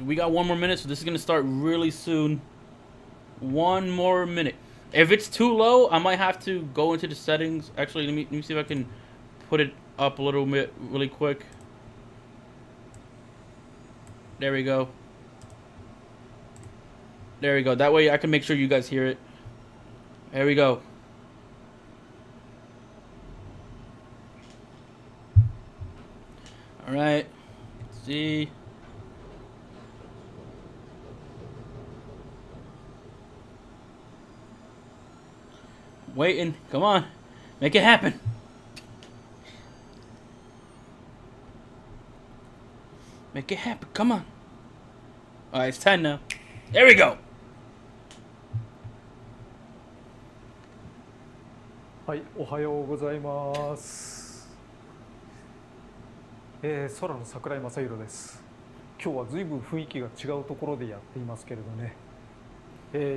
we got 1 more minute, so this is gonna start really soon. 1 more minute. If it's too low, I might have to go into the settings. Actually, let me see if I can put it up a little bit really quick. There we go. There we go. That way I can make sure you guys hear it. There we go. All right. Let's see. Waiting. Come on. Make it happen. Make it happen. Come on. All right, it's 10 now. There we go. はい、おはようございます。空の桜井正宏です。今日は随分雰囲気が違うところでやっていますけれどね。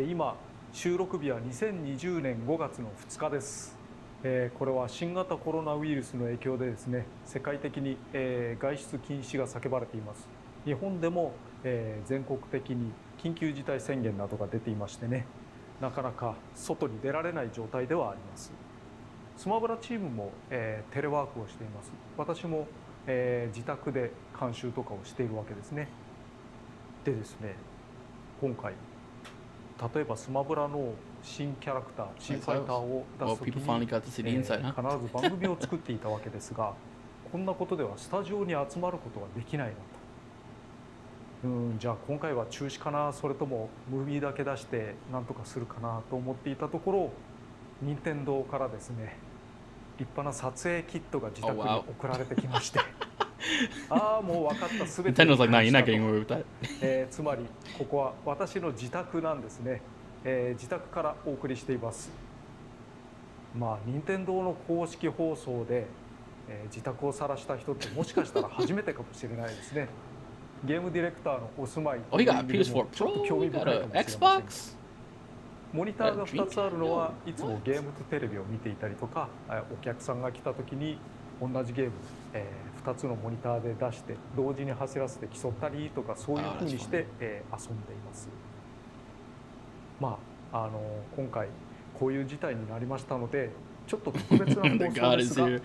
今収録日は2020年5月の2日です。これは新型コロナウイルスの影響でですね、世界的に外出禁止が叫ばれています。日本でも全国的に緊急事態宣言などが出ていましてね、なかなか外に出られない状態ではあります。スマブラチームもテレワークをしています。私も自宅で監修とかをしているわけですね。でですね、今回例えばスマブラの新キャラクター、新ファイターを出すときに必ず番組を作っていたわけですが、こんなことではスタジオに集まることはできないなと。じゃあ今回は中止かな、それともムービーだけ出してなんとかするかなと思っていたところ、任天堂からですね、立派な撮影キットが自宅 Oh, に wow. 送られてきまして、ああもう分かったすべて Nintendo's like, nah, you're not 理解 getting した away と with that. つまりここは私の自宅なんですね、自宅からお送りしています。まあ任天堂の公式放送で、自宅を晒した人ってもしかしたら初めてかもしれないですね。ゲームディレクターのお住まい Oh, he got a という意味で PS4 もちょっと Pro. 興 He 味 got 深い a かもしれません。 Xbox. モニターが2つあるのはいつもゲームとテレビを見ていたりとか、お客さんが来た時に同じゲーム、2つのモニターで出して同時に走らせて競ったりとか、そういう風にして、遊んでいます。まあ今回こういう事態になりましたので、ちょっと特別な放送ですが、 The God is here.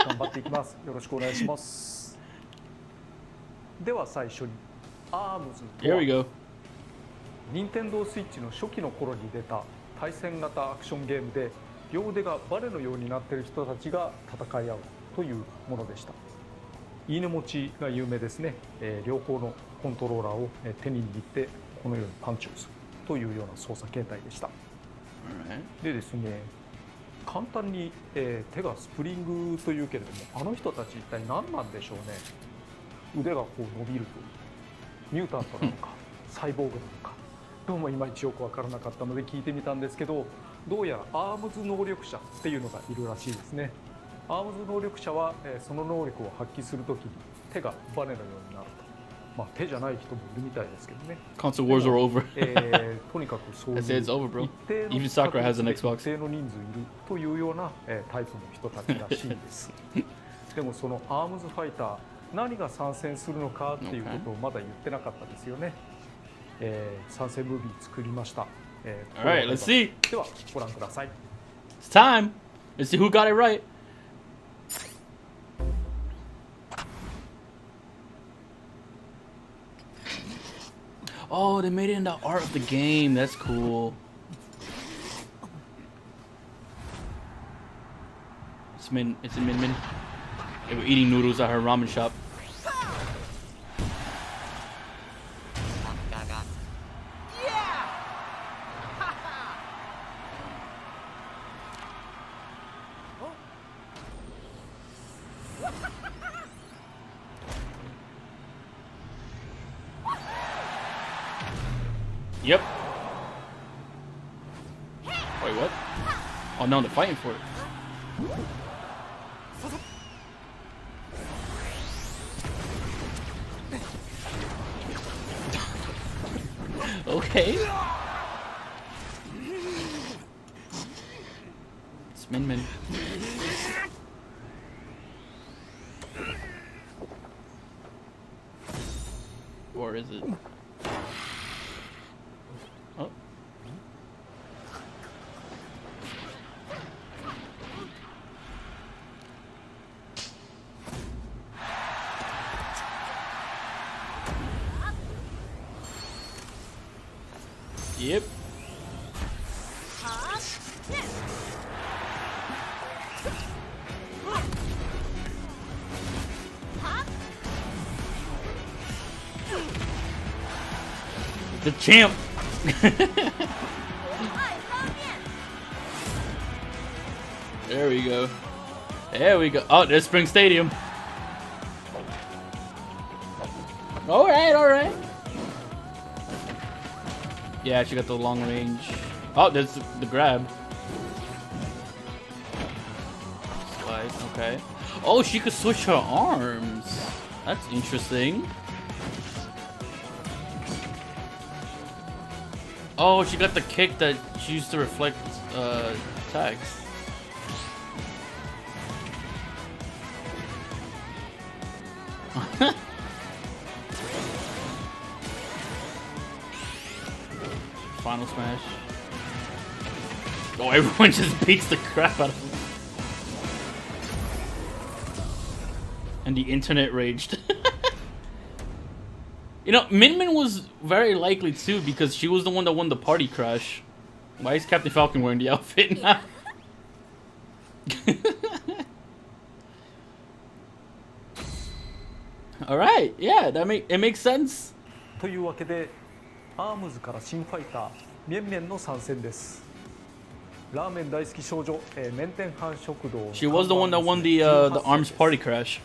頑張っていきます。よろしくお願いします。では最初に ARMS と Here は we go. 任天堂スイッチの初期の頃に出た対戦型アクションゲームで、両腕がバネのようになっている人たちが戦い合うというものでした。いいね持ちが有名ですね。両方のコントローラーを手に握ってこのようにパンチをするというような操作形態でした。 Alright. でですね、簡単に、手がスプリングというけれども、あの人たち一体何なんでしょうね。腕がこう伸びるというミュータントなのかサイボーグなのか、どうもいまいちよく分からなかったので聞いてみたんですけど、どうやらアームズ能力者っていうのがいるらしいですね。アームズ能力者は、その能力を発揮するときに手がバネのようになると。まあ手じゃない人もいるみたいですけどね。 Console wars are over. とにかくそういう I said it's over, bro. 一定の Even Sakura has an 確率で Xbox. 一定の人数いるというような、タイプの人たちらしいです。でもそのアームズファイター、何が参戦するのかっていうことをまだ言ってなかったですよね。参戦ムービー作りました。Alright, let's see. ではご覧ください。 It's time. Let's see who got it right. Oh, they made it in the art of the game. That's cool. It's Min. It's in Min Min. They were eating noodles at her ramen shop. Yep. Wait, what? Oh, no, they're fighting for it. Okay. It's Min Min. Or is it? Oh. Yep. The champ. There we go. There we go. Oh, there's Spring Stadium. All right, all right. Yeah, she got the long range. Oh, there's the grab. Slide, okay. Oh, she could switch her arms. That's interesting. Oh, she got the kick that she used to reflect attacks. Final smash. Oh, everyone just beats the crap out of him. And the internet raged. You know, Min Min was very likely too because she was the one that won the party crash. Why is Captain Falcon wearing the outfit now? Alright, yeah, it makes sense. というわけで、アームズから新ファイター、ミェンミェンの参戦です。ラーメン大好き少女、麺店飯食堂 She was the one that won the arms party crash.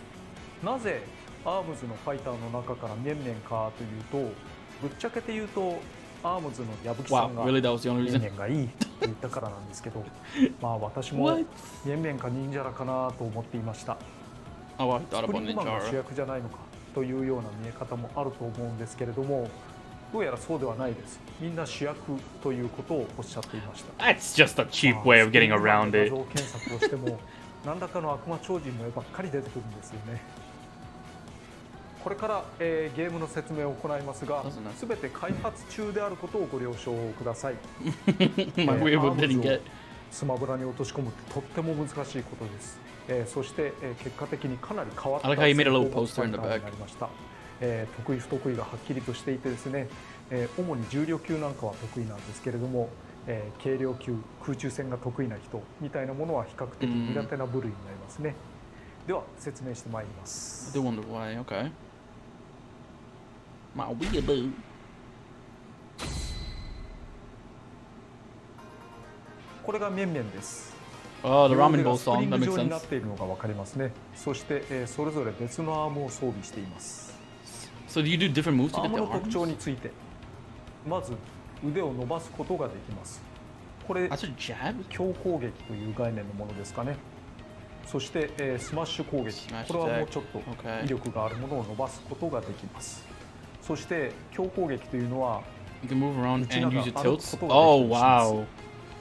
なぜアームズのファイターの中からメンメンかというと、ぶっちゃけて言うとアームズの矢吹さ Wow, んが really? That was the only メン reason? メンがいいと言ったからなんですけどまあ私も What? メンメンか忍者らかなと思っていました。 Oh, I thought スプリ about ングマンが主 Ninjara. 役じゃないのかというような見え方もあると思うんですけれども、どうやらそうではないです。みんな主役ということをおっしゃっていました。 That's just a cheap way of getting around 画 it. 像検索をしても何らかの悪魔超人の絵ばっかり出てくるんですよね。これから、ゲームの説明を行いますが、すべて開発中であることをご了承ください。My weird didn't get. スマブラに落とし込むってとっても難しいことです。そして、結果的にかなり変わった I like how you made a little 戦闘 poster in the ファイター back. になりました。得意不得意がはっきりとしていてですね、主に重量級なんかは得意なんですけれども、軽量級空中戦が得意な人みたいなものは比較的苦手な部類になりますね。では説明してまいりま I す。 do wonder why. Okay. My weeaboo. これが面々です。 Oh, the 両 ramen 腕 bowl がスプリ song. ン That グ makes 状にな sense. っているのが分かりますね。そして、それぞれ別のアームを装備しています。 So do you do different moves to アー get ム the の特徴 arms? について、まず腕を伸ばすことができます。これ That's a jab? 強攻撃という概念のものですかね。そして、スマッシュ攻撃、 Smash これはもうちょっと Okay. 威力があるものを伸ばすことができます。そして強攻撃というのは、 You can move around and use your tilts. 打ちながら歩くことができたりします。 Oh, wow.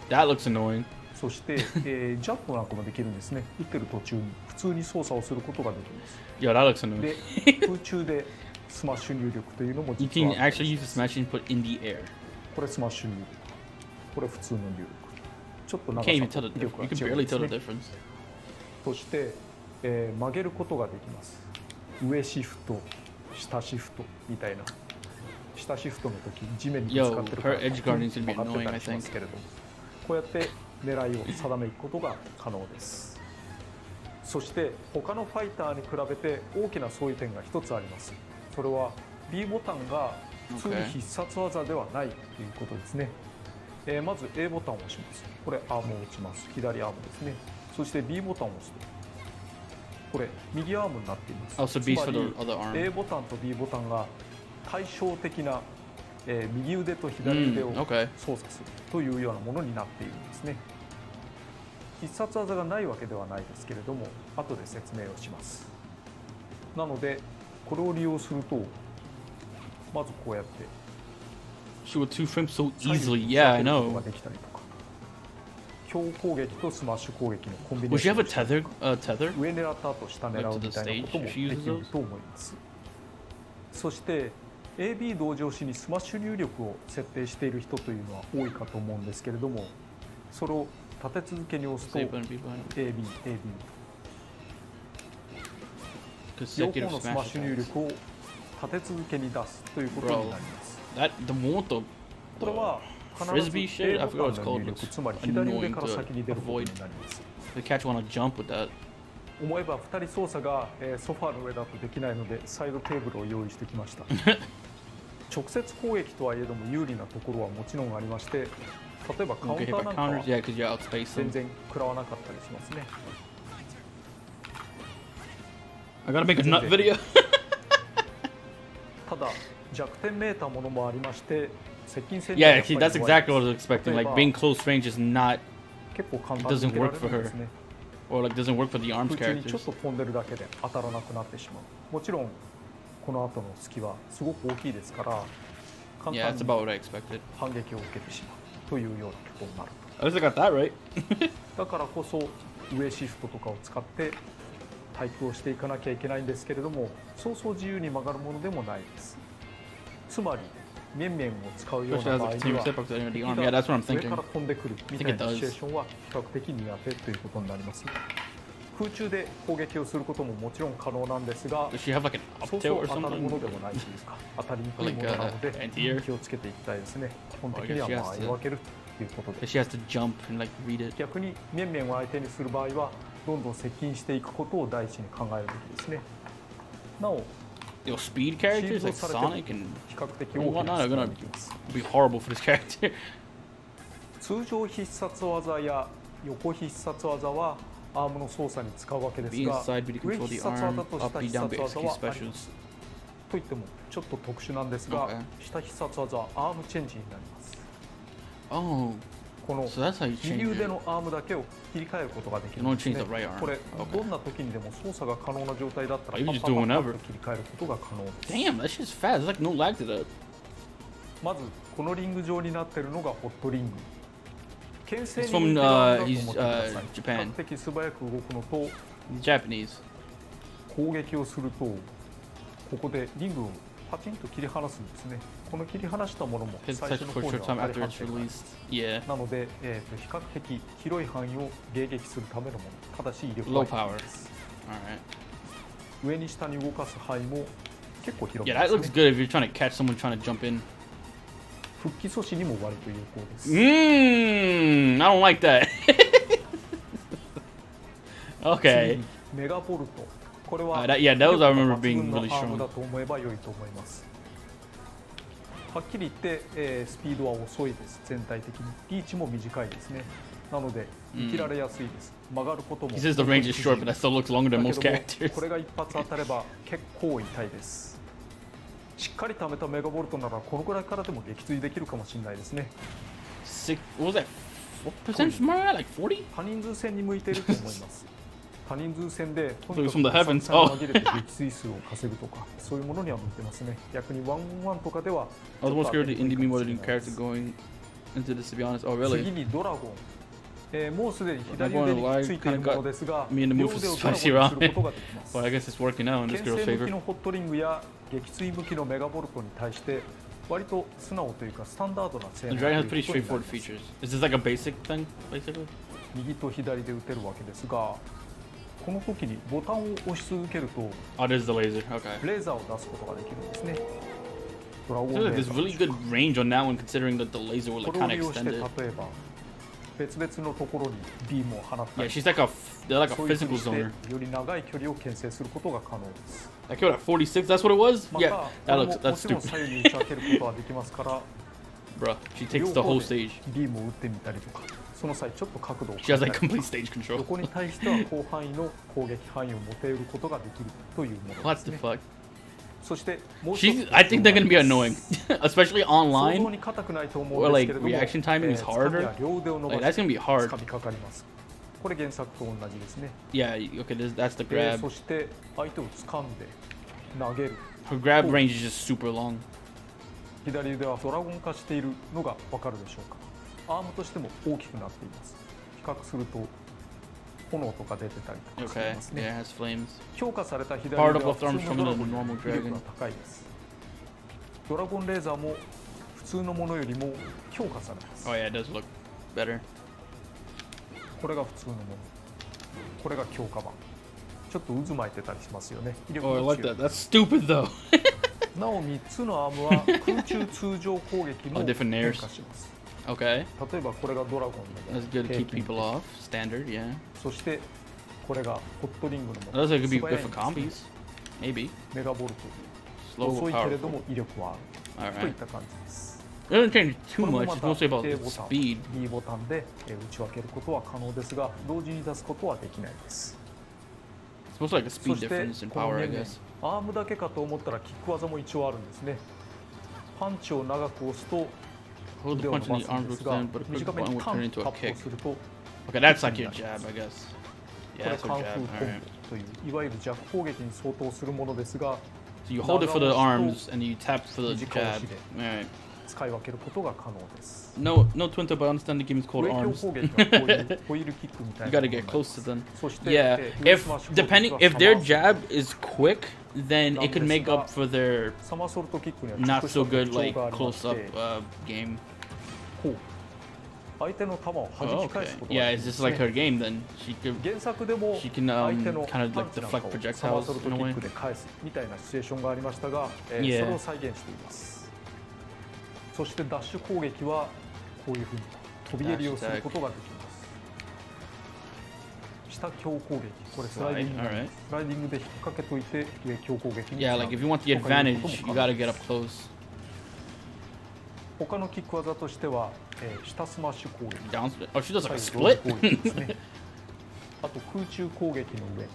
That looks annoying. そして、ジャンプなんかもできるんですね。打ってる途中に普通に操作をすることができます。 Yo, that looks annoying. で、空中でスマッシュ入力というのも You 実は can actually use the smash and put in the air. これスマッシュ入力、これ普通の入力。ちょっと You 長 can't さ even と tell 威 the 力 difference. が You 違 can うん barely です tell ね the。difference. そして、曲げることができます。上シフト、下シフトみたいな。下シフトの時地面にぶつかってるから Yo, her edge guarding is gonna be 曲がってた annoying, りしますけれども、こうやって狙いを定めることが可能です。そして他のファイターに比べて大きな相違点が一つあります。それは B ボタンが普通に必殺技ではないということですね。まず A ボタンを押します。これアームを打ちます。左アームですね。そして B ボタンを押すと、これ右アームになっています。 Oh, so B つ for ま the り other arm. A ボタンと B ボタンが対照的な、右腕と左腕を Okay. 操作するというようなものになっているんですね。必殺技がないわけではないですけれども、後で説明をします。なのでこれを利用すると、まずこうやって She would two frames so 左右 easily. に Yeah, I 分けることが know. できたりとか、強攻撃とスマッシュ攻撃のコンビネ Would ーシ she ョ have ン a を tether? 上狙った後下狙うみたいなこともできると思います。そして AB 同乗子にスマッシュ入力を設定している人というのは多いかと思うんですけれども、それを立て続けに押すと Save button, B button. AB、両方 Consecutive のスマ smash ッシュ入 attacks. 力を立て続けに出すということになります。 That the one with the これは必ず frisbee shit? I A forgot ボ what タ it's ンの called. 入 Looks 力、つまり左腕 annoying から to 先に出ること avoid. になります。 The catch wanna jump with that. 思えば2人操作が、ソファーの上だとできないのでサイドテーブルを用意してきました。直接攻撃とはいえども有利なところはもちろんありまして、例えばカウン Okay, ター hit な by んかは counters. Yeah, because you outspace 全 them. 然食らわなかったりしますね。 I gotta make a nut video. ただ弱点めいたものもありまして、接近戦 Yeah, that's exactly what I was expecting. Like being close range is not, 結構簡 it 単に doesn't 受けら work れ for るん her, ですね。 or like doesn't work for the arms 空中にちょっ characters. と飛んでるだけで当たらなくなってしまう。もちろんこの後の隙はすごく大きいですから、簡 Yeah, 単 that's に about what I expected. 反撃を受けてしまうというようなことになる。 At least I got that right. だからこそ上シフトとかを使ってタイプをしていかなきゃいけないんですけれども、そうそう自由に曲がるものでもないです。つまり面々を使うよう Especially な as 場合 a に continuous は step up to the end of the 敵 arm. が Yeah, that's what I'm 上 thinking. から飛んでくるみたいなシチュエーションは比較的苦手ということになります。空中で攻撃をすることももちろん可能なんですが、 Does she have like an そう up そ tilt う or 当たるもの something? でもないというか、当たりにくいものなので Anti-air? 気をつけていきたいですね。基本的に Oh, I guess は she まあ has to- 弱けるということで、 That she has to jump and like read it. 逆に面々を相手にする場合はどんどん接近していくことを第一に考えるべきですね。なお Yo, speed シー characters ルド like されても Sonic and 比較的 and 大きな whatnot are 隙が gonna できます。 be horrible for this character. 通常必殺技や横必殺技はアームの操作に使うわけです B が、 inside B to 上 control 必 the 殺 arm. 技と Up 下 B 必 down 殺 to 技 execute はありま specials. す。といってもちょっと特殊なんですが、 Okay. 下必殺技はアームチェンジになります。 Oh, この so that's how you 右 change 腕 it. のアームだけを切り替えることができる You ん don't ですね change the right arm. これ Okay. どんな時にでも操作が可能な状態だったら Oh, you パ just ッパッ do パッ whenever. と切り替えることが可能です。 Damn, that shit's fast. There's like no lag to that. まずこのリング状になっているのがホットリング。牽制 He's に from 向いてるアームだと思 he's ってください。 Japan. 比較的素早く動くのと He's Japanese. 攻撃をするとここでリングをパチンと切り離すんですね。この切り離したものも His 最 touch 初の for 方 a に short は time あり after は it's せん。 released. Yeah. なので、比較的広い範囲を迎撃するためのもの。ただし威力 Low は power. 低いです。 All right. 上に下に動かす範囲も結構広い Yeah, で that す looks ね。 good if you're trying to catch someone trying to jump in. 復帰阻止にも割と有効です。 I don't like that. 次 Okay. にメガボルト。これは yeah, those I remember 抜 being 群の really アーム strong. だと思えば良いと思います。はっきり言って、スピードは遅いです。全体的にリーチも短いですね。なので生きられやすいです。曲がることも He says the range is short, but that still looks longer だ than け most ども characters. これが一発当たれば結構痛いです。しっかり貯めたメガボルトならこのくらいからでも撃墜できるかもしれないですね。 What was that? What percentage more at? Like 40? 多人数戦に向いていると思います多人数戦でと So に it's か from く the た heavens. くさん紛れて撃墜数を稼ぐとかそういうものには向いてますね。逆にワンオンワンとかでは I was more ちょっ scared と of the indie me more than 当て character にくいかもしれないです going into this, to be honest. Oh, 次 really? にドラゴン、もうすでに左腕にくっついているものですが Me and the 両 move 腕 is をドラゴンにす spicy る ramen. ことができます Well, I guess it's working out in this 牽 girl's 制向き favor. のホットリングや撃墜向きのメガボルトに対して割と素直というかスタンダードな性 The 能 dragon has という pretty ことになり straightforward ます features. Is this like a basic thing, basically? 右と左で打てるわけですがこの時にボタンを押し続けると Oh, there's the laser. Okay. レーザーを出すことができるんですね。ドラゴ I ン feel レ like ー there's ザ really ー good range on that one, considering that the laser will こ like れを kind 利 of 用して extend 例 it. えば別々のところにビームを放った Yeah, り she's like a they're like a そういうふう physical にして zoner. より長い距離を牽制することが可能です。 I killed at 46. That's what it was. また Yeah, こ that れも looks も that's ちろん stupid, 左右に打ち分けることはできますから bro. She 両 takes the 方 whole で stage. ビームを打ってみたりとかその際ちょっと角度を She has 変え like たり complete stage control. 横に対しては広範囲の攻撃範囲を持て得ることができるというもので What す the ね。 fuck? そしてもう一 She's. つ I think they're gonna be annoying, especially 想像 online. に硬くないと思うんですけれども、 Where, like, reaction timing is つかみ harder? は両腕を伸ば Like して that's gonna be hard. つかみかかります。これ原作と同じですね。 Yeah. Okay. That's the grab. そして相手を掴んで投げる。 Her grab range is just super long. 左腕はドラゴン化しているのがわかるでしょうか。アームとしても大きくなっています。比較すると炎とか出てたりとかし Okay. ます Yeah, ね。 it has flames. 強化された左 Powered 腕 up は left 普 arms 通 from のド the ラゴンよ normal り威力 dragon. が高いです。ドラゴンレーザーも普通のものよりも強化されます。 Oh yeah, it does look better. これが普通のもの。これが強化版。ちょっと渦巻いてたりしますよね。威力 Oh, I が like 強い that. That's stupid though. なお3つのアームは空中通常攻撃も Oh, 変 different nairs. 化します。 Okay. 例えばこれがドラゴンの That's good to 平 keep 均 people off. Standard. Yeah. そしてこれがホットリングの That looks like it could be 素 good 早い for んです combis. Maybe. メガボルト Slow 遅 but いけれど powerful. も威力はあるといっ Alright. た感じです。 It doesn't change こ too れも much. ま It's た mostly about A the ボタン speed. B ボタンで打ち分けることは可能ですが同時に出すことはできないです。 It's mostly like a そ speed して difference in この power, I 面々 guess. アームだけかと思ったらキック技も一応あるんですね。パンチを長く押すと Hold 腕 the を伸 punch ば in す the ん arm で to すが extend, but a quick 短め button に would カ turn ン into タ a ップを kick. すると Okay, that's like キッ your クになり jab, ます I guess. こ Yeah, れ that's カン her フー jab. コンボ Alright. といういわゆる弱攻撃に相当するものですが So you hold it for the arms and you tap for the 短押 jab. しで Alright. 使い分けることが可能です。 No Twinto, but I understand the game is 上 called 強 arms. 攻撃はこういうホイールキックみたい You な gotta ものにな get りま close す to them. そして Yeah, 上 if スマッシュ攻撃 depending は if their サマー jab is quick, then it could make up for their サマーソルトキックには not ちょ so っとした good 特徴 like がありまし close up て game. こう相手の球を弾 Oh, き返 okay. すことが Yeah, でき it's ます just like ね her game then. She could 原作でも she can 相手の kind of パ like ンチなんか deflect をサマー projectiles ソルト in キ a ッ way. クで返すみたいなシチュエーションがありましたが、Yeah. それを再現しています。そしてダッシュ攻撃はこういうふうに飛び襟をすることができます。下強攻撃、これスライディングなんです。スライディングで引っ掛けといて上強攻撃に Yeah, like if you want the とかいう advantage, こと you も可能 gotta で get す up close. 他のキック技としては、下スマッシュ攻撃、 Down split. Oh, she does like a 最後同時 split? 攻撃ですね。あと空中攻撃の上、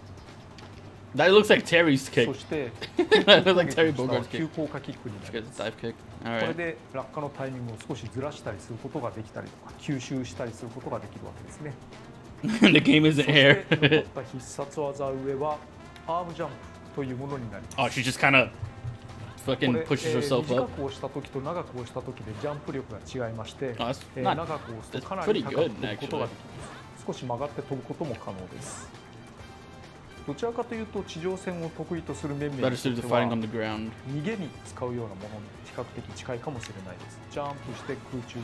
That looks like Terry's kick. そして That looks like Terry 空中攻撃 Bogard's の下は kick. 急降下キックにな She り gets ま a す。 dive kick. これ Alright. で落下のタイミングを少しずらしたりすることができたりとか吸収したりすることができるわけですね。 The game そ isn't して air. 残った必殺技上はアームジャンプというものになります。 Oh, she just kind of こ fucking れ pushes herself 短 up. く押した時と長く押した時でジャンプ力が違いまして、 Oh, that's 長 not. く押すと that's かな pretty り高く good, 飛ぶことが actually. できます。少し曲がって飛ぶことも可能です。どちらかというと地上戦を得意とする面々 Better にと suited っ to て fighting は on the ground. 逃げに使うようなものに比較的近いかもしれないです。ジャンプして空中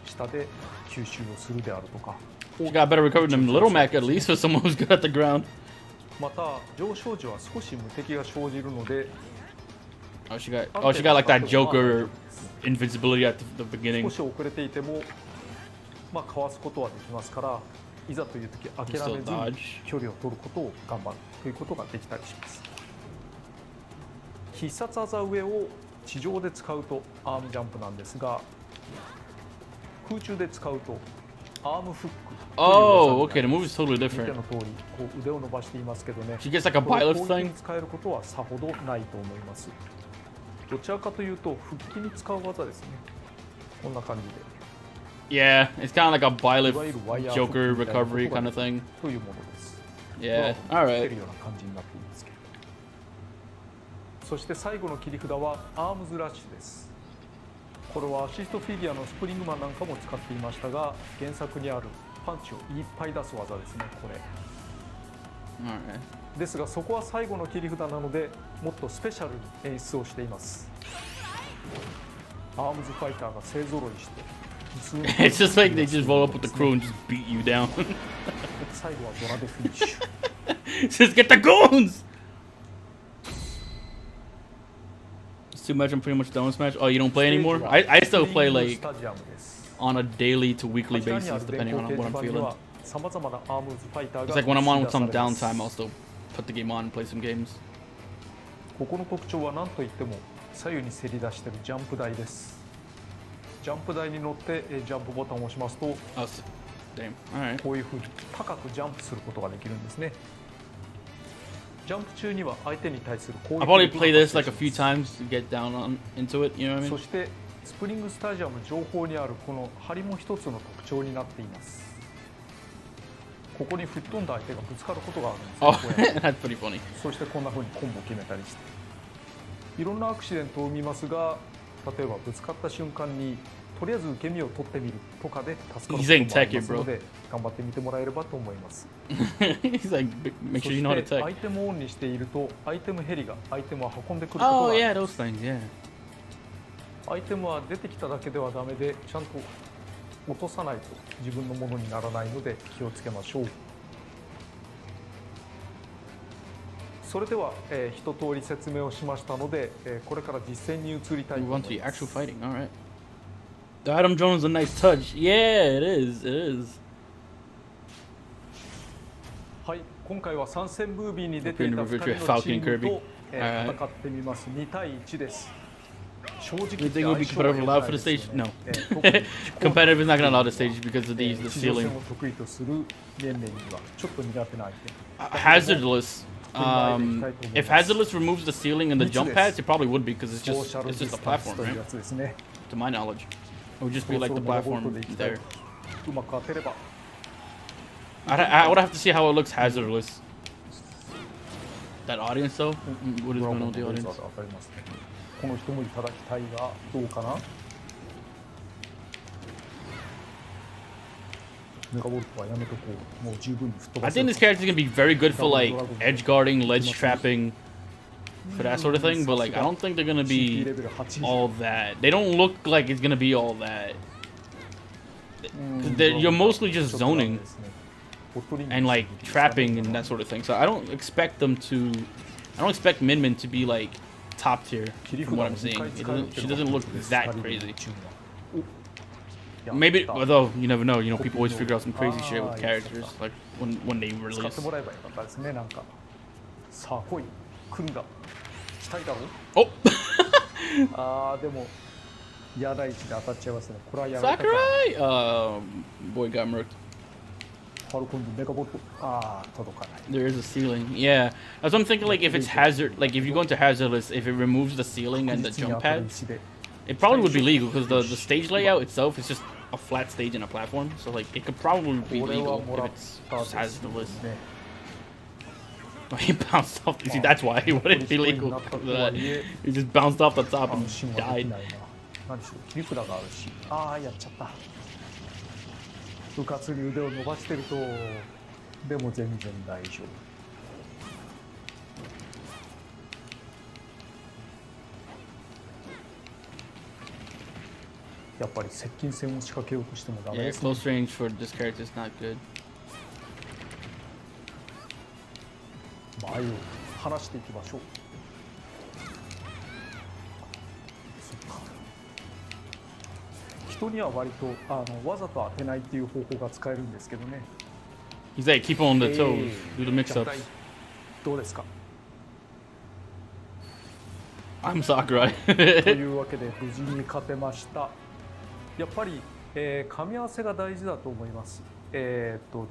下で吸収をするであるとか、 She got better recovery than Little Mac at least for someone who's good at the ground. また上昇時は少し無敵が生じるので、 Oh, she got like that Joker invincibility at the 少 beginning. し遅れていても、かわすことはできますから、いざという時諦めず Still に dodge. 距離を取ることを頑張るということができたりします。必殺技上を地上で使うとアームジャンプなんですが、空中で使うとアームフックという技 Oh, にな okay. り The ま movie's す。 totally 見て different. の通りこう腕を伸ばしていますけどね。 She gets like a これ byleth 攻撃 thing. に使えることはさほどないと思います。どちらかというと復帰に使う技ですね。こんな感じで。 Yeah, it's kind of like a い byleth わゆるワイヤー Joker フックみたいな recovery ことが kind of thing. というものです。 Yeah. ドラゴンに All つけ right. るような感じになっていますけれど。そして最後の切り札はアームズラッシュです。これはアシストフィギュアのスプリングマンなんかも使っていましたが、原作にあるパンチをいっぱい出す技ですね。これ All ですが、そこは最後の切り札なのでもっとスペシャルに演出をしています。アームズファイターが勢ぞろいして無数の right. It's just like they just roll up with the crew and just beat you down. 最後はドラでフィニッシュ。 Just get the goons! It's too much. I'm pretty much done with Smash. Oh, you don't play anymore? I still play like スタジアムです。 on a daily to weekly こちらにあ basis る depending 電 on 光 what 掲 I'm 示板に feeling. はさまざまなアームズファイター It's が like when I'm on 映し出さ some れます。 downtime, I'll still put the game on and play some games. ここの特徴は何といっても左右にせり出しているジャンプ台です。ジャンプ台に乗ってジャンプボタンを押しますと、 Oh, damn. All right. こういうふうに高くジャンプすることができるんですね。ジャンプ中には相手に対する攻 I'll 撃 probably play this like a few times to get down into it. You know what I そ mean? してスプリングスタジアム上方にあるこの梁も一つの特徴になっています。ここに吹っ飛んだ相手がぶつかることがあるんですね Oh, こうやって that's pretty funny. そしてこんな風にコンボを決めたりしていろんなアクシデントを生みますが、例えばぶつかった瞬間にとりあえず受け身を取ってみるとかで助かることもありますので、頑張ってみてもらえればと思います。 He's like, make そ sure you し know how て to ア tech. イテムをオンにしているとアイテムヘリがアイテムを運んでくること Oh が yeah, those things. Yeah. アイテムは出てきただけではダメでちゃんと落とさないと自分のものにならないので気をつけましょう。それでは、一通り説明をしましたので、これから実践に移りたいと Move 思 on to い the ます。 actual fighting. All right. The Adam Jones is a nice touch. Yeah, it is. It is. はい、今回は参戦ムービーに出ていた2人のチ Falcon ーム Kirby と、はい戦ってみます。2対1です。正直 You 言って think it would be 相性が competitive 良く allowed な for い the ですよ stage? ね No. 特に Competitive is not gonna allow the stage because of the 地上 ceiling. 戦を得意とする面々にはちょっと苦手な相手。 Hazardless. If Hazardless removes the ceiling and the jump pads, it probably would be because ソーシャル it's ディ just ス a タンス platform, という right? やつですね。 To my knowledge, it would just be like the そろそろ platform 物事でいきたい there. うまく当てれば I would have to see how it looks hazardless. That audience though, what is ドラ going ゴ on ン with the のレー audience? ザーで当たりますね。この人もいただきたいがどうかな。メガボルトはやめとこう。もう十分に吹っ飛 I ばせ think る this character is gonna be very good for like edge guarding, ledge trapping, for that sort of thing. But like, I don't think they're gonna CP be レベル8 all that. They don't look like it's gonna be all that. 'Cause you're mostly just zoning and like trapping and that sort of thing. So I don't expect them to. I don't expect Minmin to be like top tier from what I'm seeing. She doesn't look that crazy. Maybe, although you never know. You know, people always figure out some crazy shit with characters, like when they 使っ release. てもらえばよかったですね。なんかさあ来い来るんだ。したいだろう。 Oh, ああでも嫌な位置で当たっちゃいますね。これはやられたか。Sakurai! Boy got murked. ファルコンでメガボット。ああ、届かない。 There is a ceiling. Yeah. That's what I'm thinking, like, if it's hazard, like, if you go into hazardless, if it removes the ceiling and the 確実に jump 当たる pads, 位置で it probably would be legal, because the stage layout itself is just a flat stage and a platform. So, like, it could probably be これは legal もら if っ it's た just です hazardless. ね。 He bounced off. See, that's why it wouldn't be legal. 残り一人になったとはいえ He just bounced off the top 安 and 心はでき died. ないな。何しろ切り札があるし。ああ、やっちゃった。部活に腕を伸ばしてると、でも全然大丈夫。やっぱり接近戦を仕掛けようとしてもダメ Yeah, ですね。 close range for this character is not good. 前を離していきましょう。そっか。人には割とわざと当てないっていう方法が使えるんですけどね。 He's like, keep on the toes, do the じゃあ mix-ups. どうですか I'm Sakurai. というわけで無事に勝てました。やっぱり、噛み合わせが大事だと思います。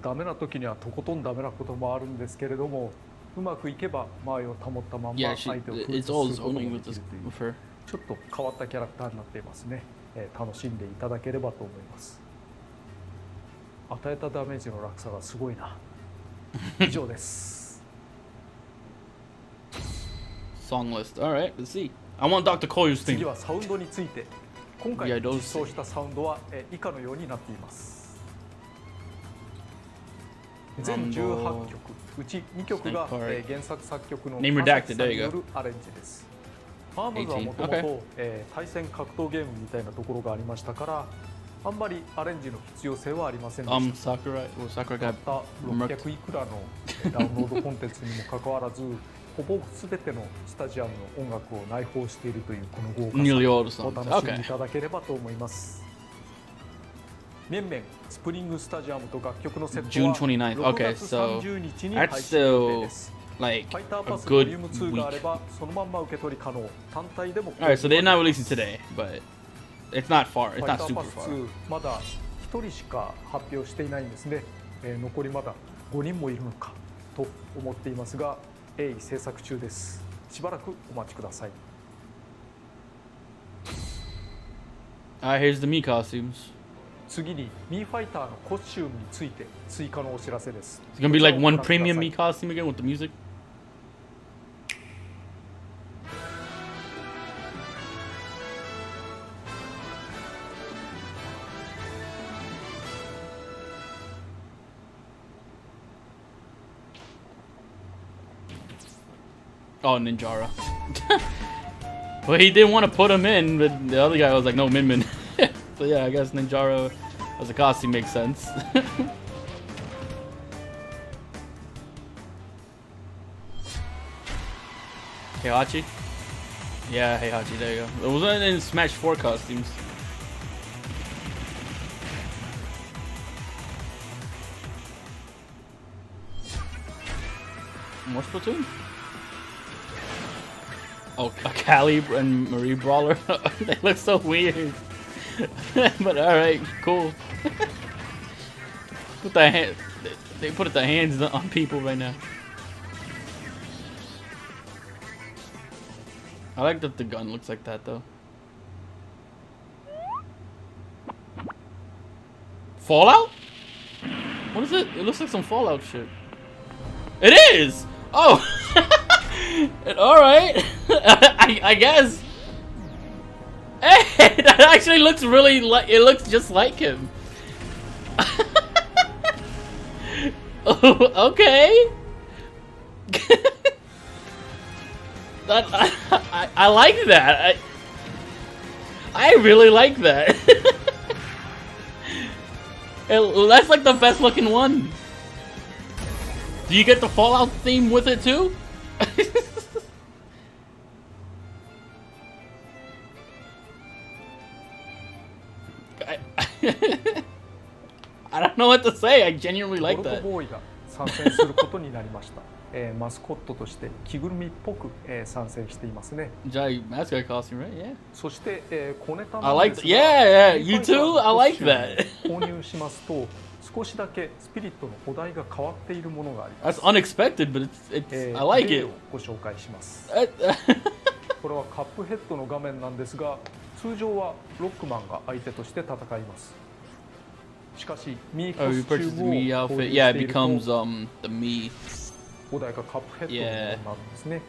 ダメな時にはとことんダメなこともあるんですけれども、うまくいけば間合いを保ったまま Yeah, 相手を it's 封 all じすることも zoning で with き this るという with her. ちょっと変わったキャラクターになっていますね。楽しんでいただければと思います。与えたダメージの落差がすごいな。以上です。Song list. All right, let's see. I want Dr. Koyu's 次 theme. はサウンドについて。今回 Yeah, those- 実装したサウンドは以下のようになっています。全18曲、うち2曲が Snake Park. 原作作曲の Name 川 redacted, 崎さん there に you よ go. るアレンジです。ファームズはもともと対戦格闘ゲームみたいなところがありましたから、あんまりアレンジの必要性はありませんでした。 Sakurai. Well, Sakurai た got ったmurked. 600いくらのダウンロードコンテンツにもかかわらず、ほぼ全てのスタジアムの音楽を内包しているというこの豪華 Nearly all the さを songs. 楽しんでい Okay. ただければと思います。面々スプリングスタジアムと楽曲のセット June は 29th. 6 Okay, 月 so 30日に that's 配信予定で still す。 like ファイター a パスボリ good ューム2があれ week. ばそのまんま受け取り可能。単体でも All right, so they're not releasing today, but it's not far. フ It's ァイ not ター super パス far. 2まだ1人しか発表していないんですね。残りまだ5人もいるのかと思っていますが、鋭意制作中です。しばらくお待ちください。 All right, here's the me costumes. 次にミーファイターのコスチュームについて追加のお知らせです。 It's gonna be like こちらを one ご覧ください premium me costume again with the music. Oh, Ninjara. Well, he didn't want to put him in, but the other guy was like, no, Min Min. So yeah, I guess Ninjara as a costume makes sense. Heihachi? Yeah, Heihachi, there you go. It wasn't in Smash 4 costumes. More Splatoon? Oh, a Callie and Marie Brawler? They look so weird. But alright, cool. Put the hand, they put the hands on people right now. I like that the gun looks like that though. Fallout? What is it? It looks like some Fallout shit. It is! Oh! Alright. I guess. Hey, that actually looks really like, it looks just like him. Oh, okay. That I like that. I really like that. That's like the best looking one. Do you get the Fallout theme with it too? I don't know what to say. I genuinely like ボルト that. ボーイが参戦することになりました。マスコットとして着ぐるみっぽく、参戦していますね。 Giant mascot costume, right? Yeah. そして、小ネタ I なん like ですが yeah, yeah, ミ you ーファイター too? の I like コスチュー that. ムを購入しますと少しだけスピリットのお題が変わっているものがありま That's す。 unexpected, but it's I like 例 it. をご紹介します。 Uh, これはカップヘッドの画面なんですが、通常はロックマンが相手として戦います。しかしミーコ oh, you スチュ purchased ー the ムを me 購入 outfit. し Yeah, て it いると becomes the me. お題がカップヘッドのようになるんですね。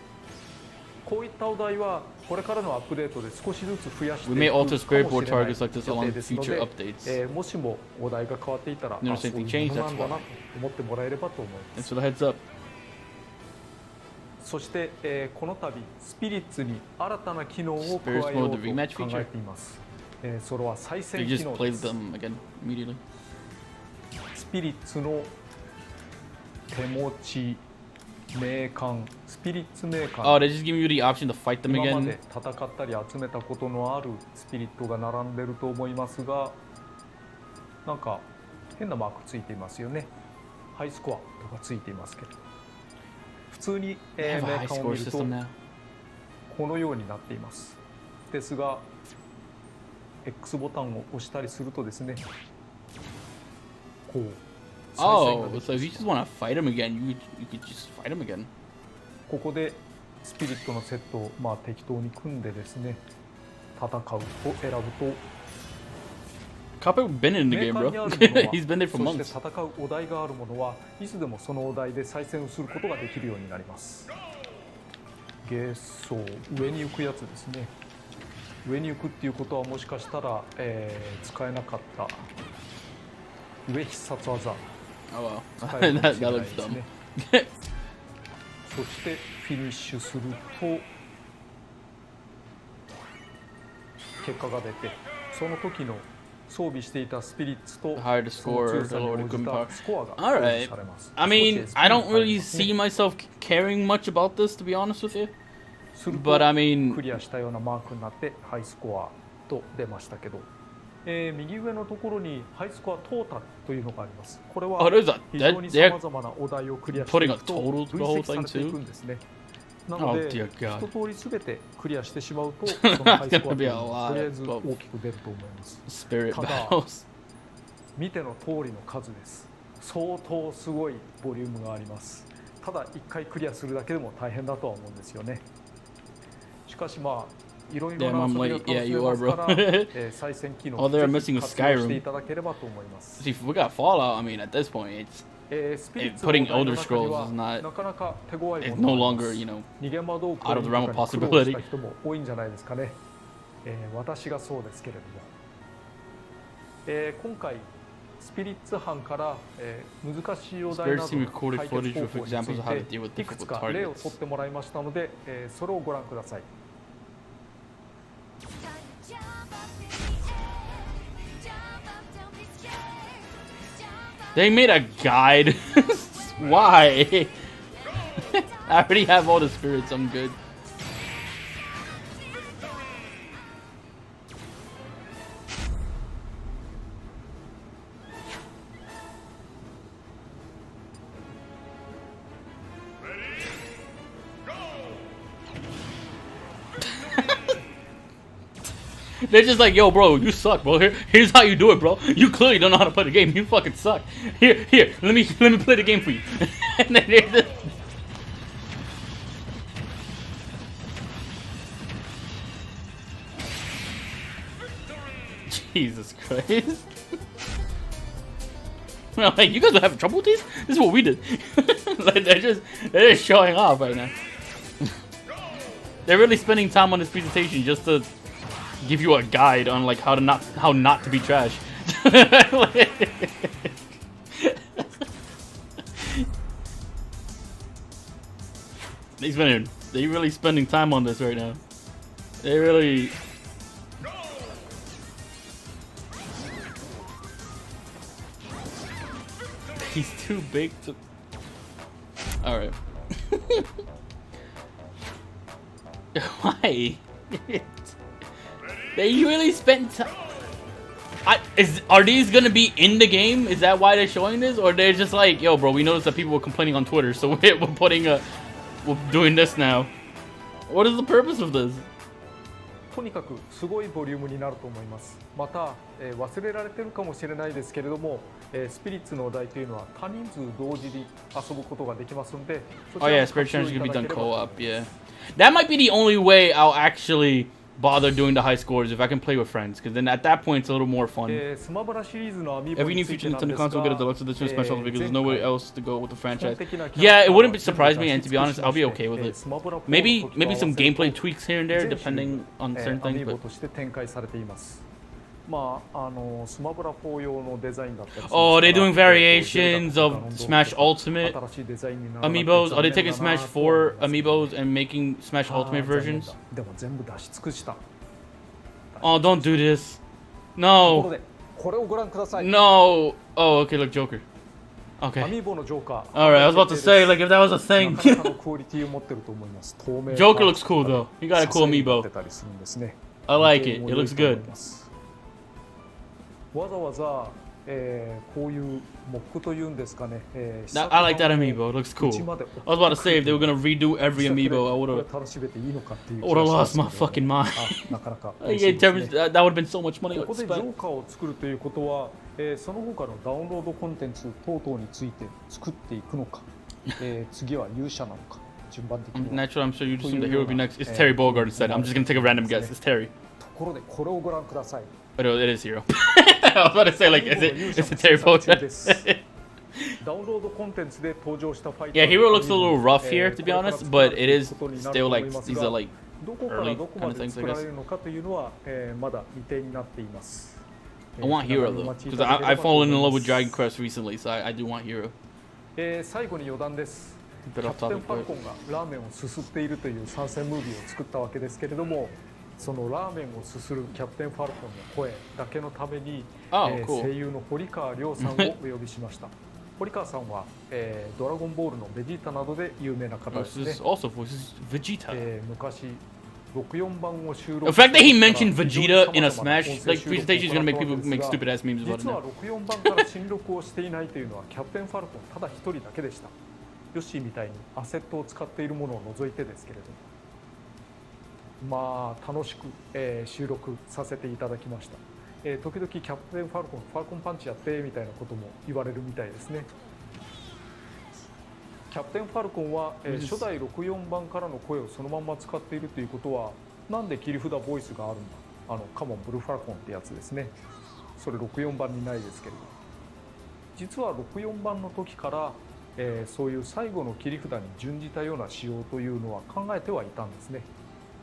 こういったお題はこれからのアップデートで少しずつ増やしてい We く may かも alter しれ spirit ない board targets like this 予 along 定ですの future で、 updates. もしもお題が変わっていたら、 Never そういう anything もの changed, なんだ that's な why. と思ってもらえればと思いま Thanks す。 for the heads up. そして、この度スピリッツに新たな機能を加え Spirits よう mode, と the rematch 考 feature? えています。それは再 You 戦機 just 能 played です。 them again immediately. スピリッツの手持ち名鑑、スピリッツ名 Oh, 鑑、 they just give you the option to fight them 今ま again. で戦ったり集めたことのあるスピリットが並んでると思いますが、なんか変なマークついていますよね。ハイスコアとかついていますけど、普通に、 They 名 have a high 鑑を score 見ると system now. このようになっています。ですが X ボタンを押したりするとですね、こう再戦が Oh, でき so ま if you す。 just want to fight them again, you could just fight them again. ここでスピリットのセットを適当に組んでですね、戦うと選ぶと Copper been in the メー game, カ bro. ーにあるものは He's been there for そして months. 戦うお題があるものはいつでもそのお題で再戦をすることができるようになります。ゲソ上に行くやつですね。上に行くっていうことはもしかしたら、使えなかった上必殺技 Oh 使 well, えるかも that, しれ that ない looks です dumb. ね。そしてフィニッシュすると結果が出て、その時の装備していたスピリッツと Higher the その score, 強 the さに lower 応 the じ equipment た power. スコアが All 表 right. 示されます。 I 少し mean, SP I don't に入 really りますね。 see myself caring much about this, to be honest with you. すると But I mean, クリアしたようなマークになってハイスコアと出ましたけど、右上のところにハイスコアトータルというのがあります。これ oh, は there's a 非常に that さま they're ざまなお題をクリアしてい putting a くと total to 累 the whole 積さ thing れてい too. くんですね。なの Oh で dear God. 一通りすべてクリアしてしまうとそのハイスコアというのはとりあえず It's gonna be a lot 大きく出ると思います。 Spirit ただ battles. 見ての通りの数です。相当すごいボリュームがあります。ただ1回クリアするだけでも大変だとは思うんですよね。しかしいろいろ Damn, な I'm 遊びを late. 楽 Yeah, し you めま are, す bro. から、再戦機能 Oh, they're ぜ missing ひ with 活用して Skyrim. いただければと思います。 See, if we got Fallout, I mean, at this point, it's スピリッツ putting のお題の Elder 中に Scrolls は is not- なかなか手強い it's もの no があり longer, ます。 you know, 逃げ惑う out of the realm of 苦労 possibility. した人も多いんじゃないですかね。私がそうですけれども、今回スピリッツ班から、難しいお題など Spirits team の recorded 解 footage 決 with 方法につ examples of how to deal い with ていくつ difficult か例を targets. 取ってもらいましたので、それをご覧ください。 They made a guide. Why? I already have all the spirits. I'm good. They're just like, yo, bro, you suck, bro. Here's how you do it, bro. You clearly don't know how to play the game. You fucking suck. Here, let me play the game for you. And then they're just... Jesus Christ. Well, like, you guys are having trouble with these? This is what we did. Like, they're just showing off right now. They're really spending time on this presentation just to give you a guide on like how not to be trash. They really spending time on this right now. They really. He's too big to. All right. Why? They really spent time. Are these gonna be in the game? Is that why they're showing this, or they're just like, yo, bro, we noticed that people were complaining on Twitter, so we're doing this now. What is the purpose of this? とにかくすごいボリュームになると思います。また、忘れられてるかもしれないですけれども、スピリッツのお題というのは多人数同時に遊ぶことができますので、Oh yeah, Spirit Challenge can be done co-op. Yeah, that might be the only way I'll actually bother doing the high scores if I can play with friends, because then at that point it's a little more fun. Every new future Nintendo console will get a deluxe edition special because there's nowhere else to go with the franchise. Yeah, it wouldn't surprise me, and to be honest, I'll be okay with it. Maybe some gameplay tweaks here and there depending on certain things. But... Oh, they're doing variations of Smash Ultimate amiibos. Are they taking Smash 4 amiibos and making Smash Ultimate versions? Oh, don't do this. No. No. Oh, okay, look, Joker. Okay. Alright, I was about to say, like, if that was a thing. Joker looks cool, though. He got a cool amiibo. I like it. It looks good. わざわざ、こういうモックというんですかね。I like that amiibo. It looks cool. I was about to say if they were gonna redo every amiibo, I would have lost my fucking mind. That would have been so much money. ここでジョーカーを作るということは、その他のダウンロードコンテンツ等々について作っていくのか、次は勇者なのか、順番的に。Naturally, I'm sure you assume the hero would be next. It's Terry Bogard instead. I'm just gonna take a random guess. It's Terry. ところでこれをご覧ください。But it is Hero. I was about to say, like, is it Terry Bogard? Yeah, Hero looks a little rough here, to be honest, but it is still like, these are like early kind of things, I guess. I want Hero though, because I've fallen in love with Dragon Quest recently, so I do want Hero. 最後に余談です。キャプテンファルコンがラーメンをすすっているという参戦ムービーを作ったわけですけれども、そのラーメンをすするキャプテンファルコンの声だけのために、声優の堀川亮さんをお呼びしました。堀川さんは、ドラゴンボールのベジータなどで有名な方ですね。昔64番を収録。The fact that he mentioned Vegeta in a Smash like presentation is gonna make people make stupid ass memes about it. 実は64番から新録をしていないというのはキャプテンファルコンただ一人だけでした。ヨッシーみたいにアセットを使っているものを除いてですけれども、まあ楽しく、収録させていただきました。時々キャプテンファルコンパンチやってみたいなことも言われるみたいですね。キャプテンファルコンは、初代64番からの声をそのまんま使っているということは、なんで切り札ボイスがあるんだ、カモンブルーファルコンってやつですね。それ64番にないですけれど、実は64番の時から、そういう最後の切り札に準じたような仕様というのは考えてはいたんですね。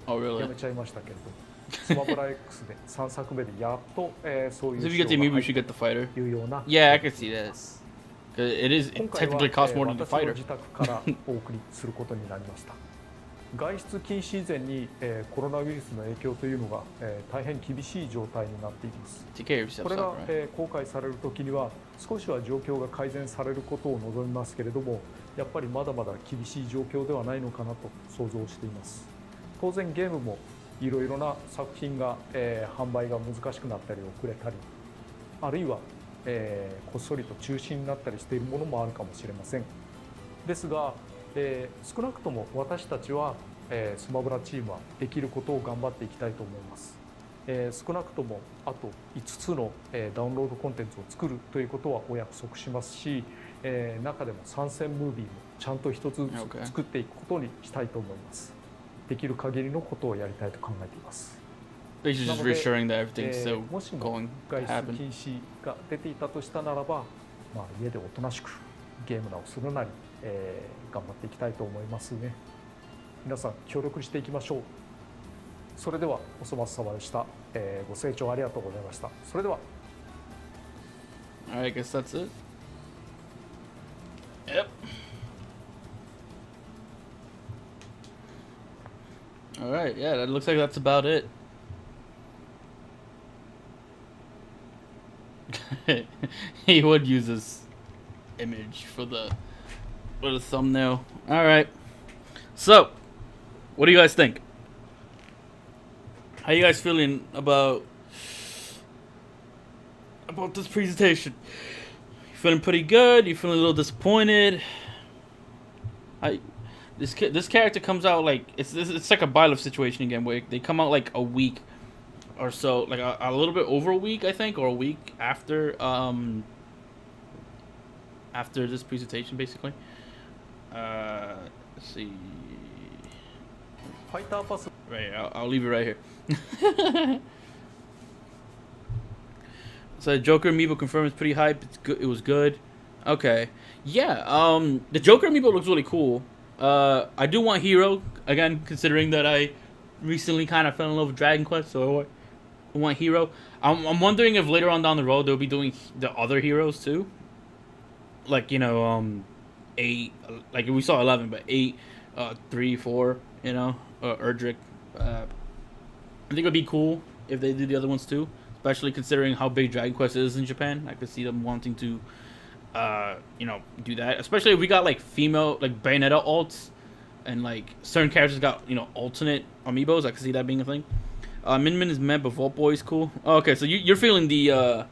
Oh, really? やめちゃいましたけれど、スマブラ X で3作目でやっと、そういう So if you get the amiibo, you should get the fighter. いうような。Yeah, I can see that. It technically costs more than the fighter. 自宅からお送りすることになりました。外出禁止以前に、コロナウイルスの影響というのが、大変厳しい状態になっています。これが、公開される時には少しは状況が改善されることを望みますけれども、やっぱりまだまだ厳しい状況ではないのかなと想像しています。当然ゲームもいろいろな作品が、販売が難しくなったり遅れたり、あるいは、こっそりと中止になったりしているものもあるかもしれません。ですが、少なくとも私たちは、スマブラチームはできることを頑張っていきたいと思います。少なくともあと5つの、ダウンロードコンテンツを作るということはお約束しますし、中でも参戦ムービーもちゃんと一つずつ作っていくことにしたいと思います。できる限りのことをやりたいと考えています。Basically just reassuring that everything's still もしも going 外 to 出 happen. 禁止が出ていたとしたならば、まあ、家でおとなしくゲームなをするなり、頑張っていきたいと思いますね。皆さん協力していきましょう。それではおそ松様でした、ご清聴ありがとうございました。それでは Alright, I guess that's it. Yep. Alright, yeah, that looks like that's about it. He would use this image for the thumbnail. Alright. So, what do you guys think? How you guys feeling about about this presentation? You feeling pretty good? You feeling a little disappointed? This character comes out like it's like a Byleth situation again, where they come out like a week or so, like a little bit over a week, I think, or a week after after this presentation, basically. Let's see. ファイターパス Right, I'll leave it right here. So Joker amiibo confirmed it's pretty hype. It's good. It was good. Okay, yeah. The Joker amiibo looks really cool. I do want Hero again, considering that I recently kind of fell in love with Dragon Quest, so I want Hero. I'm wondering if later on down the road they'll be doing the other heroes too. Like, you know, 8, like we saw 11, but 8, 3, 4, you know, Erdrick. I think it'd be cool if they do the other ones too, especially considering how big Dragon Quest is in Japan. I could see them wanting to, you know, do that. Especially if we got like female, like Bayonetta alts, and like certain characters got, you know, alternate amiibos. I could see that being a thing. Min Min is meh, but Vault Boy is cool. Oh, okay, so you're feeling the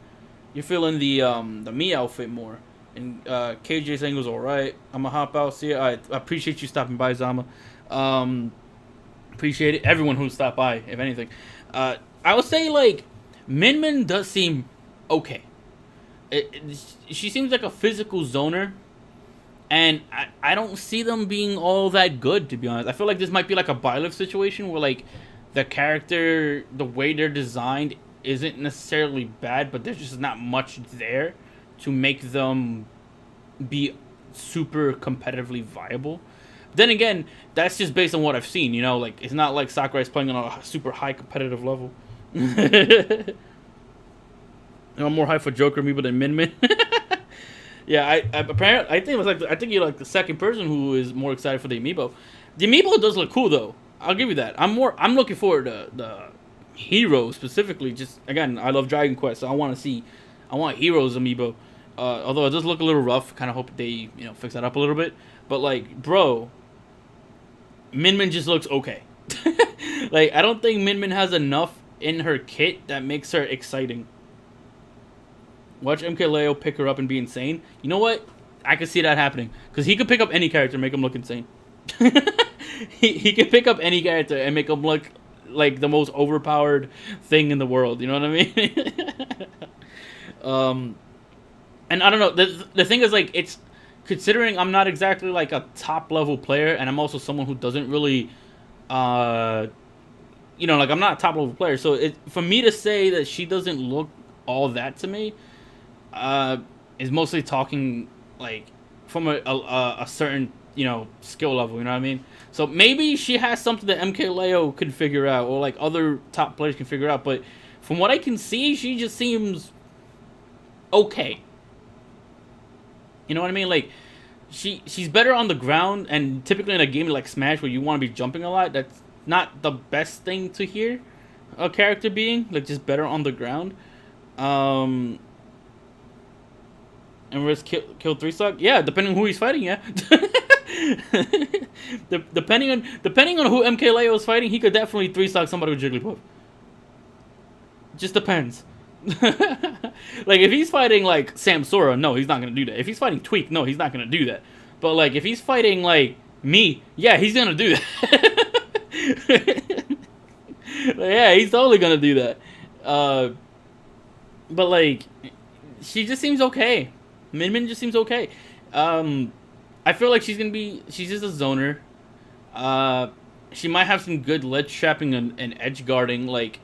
me outfit more. And KJ saying was alright. I'm gonna hop out. See you. I appreciate you stopping by, Zama. Appreciate it. Everyone who stopped by, if anything. I would say like Min Min does seem okay. She seems like a physical zoner, and I don't see them being all that good, to be honest. I feel like this might be like a Byleth situation where like the character, the way they're designed, isn't necessarily bad, but there's just not much there to make them be super competitively viable. Then again, that's just based on what I've seen, you know, like it's not like Sakurai's playing on a super high competitive level. I'm more hyped for Joker amiibo than Min Min. Yeah, I think you're like the second person who is more excited for the amiibo. The amiibo does look cool though. I'll give you that. I'm looking forward to the hero specifically. Just again, I love Dragon Quest, so I want Heroes amiibo. Although it does look a little rough. Kind of hope they, you know, fix that up a little bit. But like, bro, Min Min just looks okay. Like, I don't think Min Min has enough in her kit that makes her exciting. Watch MKLeo pick her up and be insane. You know what? I could see that happening. Because he could pick up any character and make him look insane. he could pick up any character and make him look like the most overpowered thing in the world. You know what I mean? And I don't know. The thing is, like, it's... Considering I'm not exactly, like, a top-level player, and I'm also someone who doesn't really... you know, like, I'm not a top-level player. So, for me to say that she doesn't look all that to me... is mostly talking like from a certain, you know, skill level, you know what I mean? So maybe she has something that MKLeo could figure out, or like other top players can figure out, but from what I can see, she just seems okay. You know what I mean? Like she's better on the ground, and typically in a game like Smash where you want to be jumping a lot, that's not the best thing to hear a character being, like just better on the ground. And risk kill 3 stock? Yeah, depending on who he's fighting, yeah. Depending on who MKLeo is fighting, he could definitely 3 stock somebody with Jigglypuff. Just depends. Like if he's fighting like Samsora, no, he's not gonna do that. If he's fighting Tweak, no, he's not gonna do that. But like if he's fighting like me, yeah, he's gonna do that. Yeah, he's totally gonna do that. But like, she just seems okay. Min Min just seems okay. I feel like she's just a zoner. She might have some good ledge trapping and edge guarding like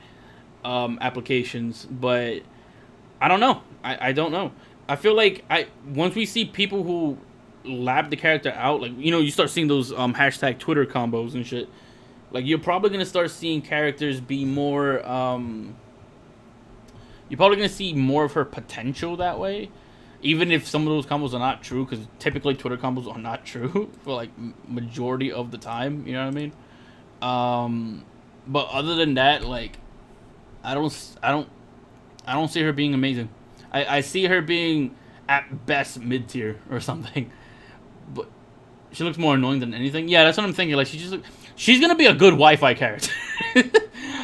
applications, but I don't know. I don't know. I feel like once we see people who lab the character out, like, you know, you start seeing those hashtag Twitter combos and shit. Like you're probably gonna start seeing characters be more. You're probably gonna see more of her potential that way. Even if some of those combos are not true, because typically Twitter combos are not true for like majority of the time, you know what I mean? But other than that, like, I don't see her being amazing. I see her being at best mid tier or something. But she looks more annoying than anything. Yeah, that's what I'm thinking. Like she's gonna be a good Wi-Fi character.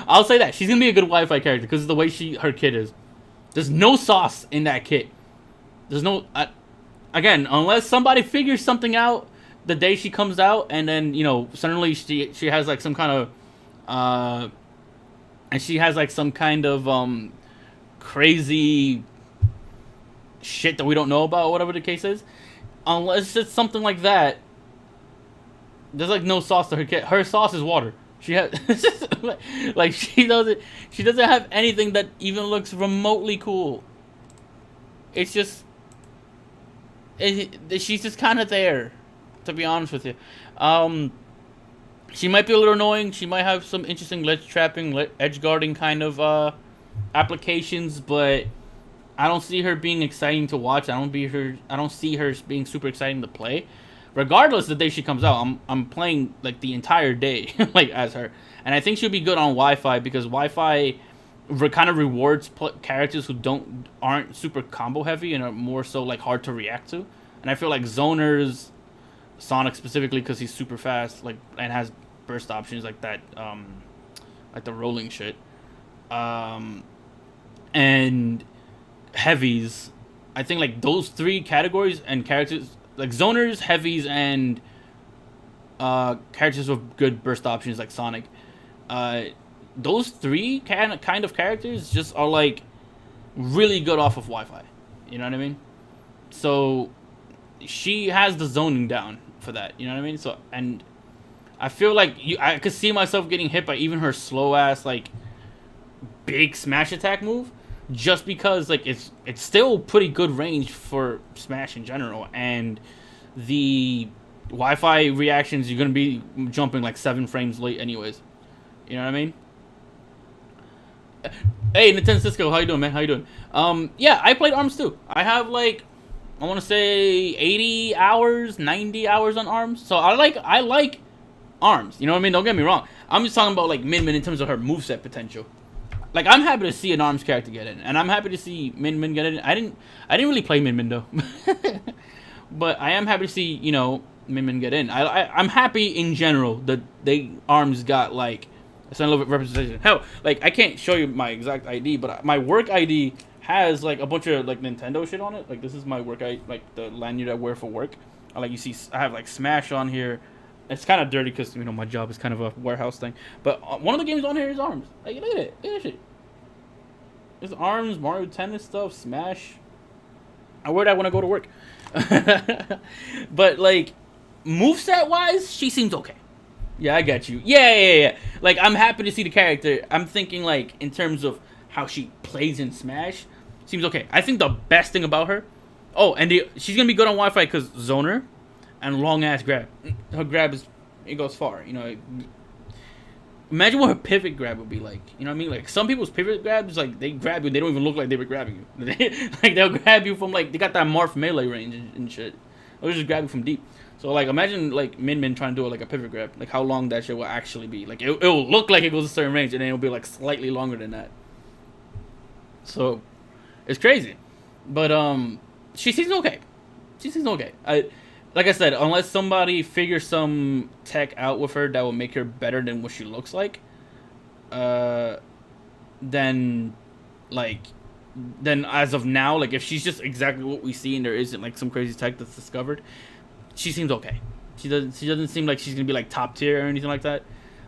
I'll say that she's gonna be a good Wi-Fi character because of the way her kid is. There's no sauce in that kit. There's no. Again, unless somebody figures something out the day she comes out, and then suddenly she has like some kind of and she has like some kind of crazy shit that we don't know about, whatever the case is. Unless it's something like that, there's like no sauce to her kit. Her sauce is water. She has like she doesn't have anything that even looks remotely cool. It's just she's just kind of there, to be honest with you. She might be a little annoying. She might have some interesting ledge trapping, edge guarding kind of applications, but I don't see her being exciting to watch. I don't see her being super exciting to play. Regardless, the day she comes out, I'm playing like the entire day like as her, and I think she'll be good on Wi-Fi because Wi-Fi kind of rewards characters who aren't super combo heavy and are more so like hard to react to. And I feel like Zoners, Sonic specifically because he's super fast, like, and has burst options like that, like the rolling shit, and heavies. I think like those three categories and characters, like Zoners, heavies, and characters with good burst options like Sonic. Those three kind of characters just are like really good off of Wi-Fi. You know what I mean? So she has the zoning down for that. You know what I mean? So, and I feel like I could see myself getting hit by even her slow ass like big smash attack move, just because like it's still pretty good range for Smash in general, and the Wi-Fi reactions, you're gonna be jumping like 7 frames late anyways. You know what I mean? Hey, Nintendo Cisco, how you doing, man? How you doing? Yeah, I played ARMS too. I have like, I want to say 80 hours, 90 hours on ARMS. So I like ARMS. You know what I mean? Don't get me wrong. I'm just talking about like Min Min in terms of her moveset potential. Like, I'm happy to see an ARMS character get in, and I'm happy to see Min Min get in. I didn't really play Min Min though, but I am happy to see Min Min get in. I'm happy in general that ARMS got like some level of representation. Hell, like I can't show you my exact ID, but my work ID has like a bunch of like Nintendo shit on it. Like this is my work ID, like the lanyard I wear for work. Like you see, I have like Smash on here. It's kind of dirty because my job is kind of a warehouse thing. But one of the games on here is ARMS. Like look at it, look at that shit. It's ARMS, Mario Tennis stuff, Smash. I wear that when I go to work. But like moveset wise, she seems okay. Yeah, I got you. Yeah. Like, I'm happy to see the character. I'm thinking, like, in terms of how she plays in Smash, seems okay. I think the best thing about her... Oh, and she's going to be good on Wi-Fi because Zoner and long-ass grab. Her grab it goes far, Imagine what her pivot grab would be like. You know what I mean? Like, some people's pivot grabs, like, they grab you, they don't even look like they were grabbing you. Like, they'll grab you from, like, they got that Marth melee range and shit. They'll just grab you from deep. So, like, imagine, like, Min Min trying to do, like, a pivot grab. Like, how long that shit will actually be. Like, it will look like it goes a certain range, and then it'll be, like, slightly longer than that. So, it's crazy. But, she seems okay. She seems okay. Like I said, unless somebody figures some tech out with her that will make her better than what she looks like, then as of now, like, if she's just exactly what we see and there isn't, like, some crazy tech that's discovered, she seems okay. She doesn't seem like she's gonna be like top tier or anything like that.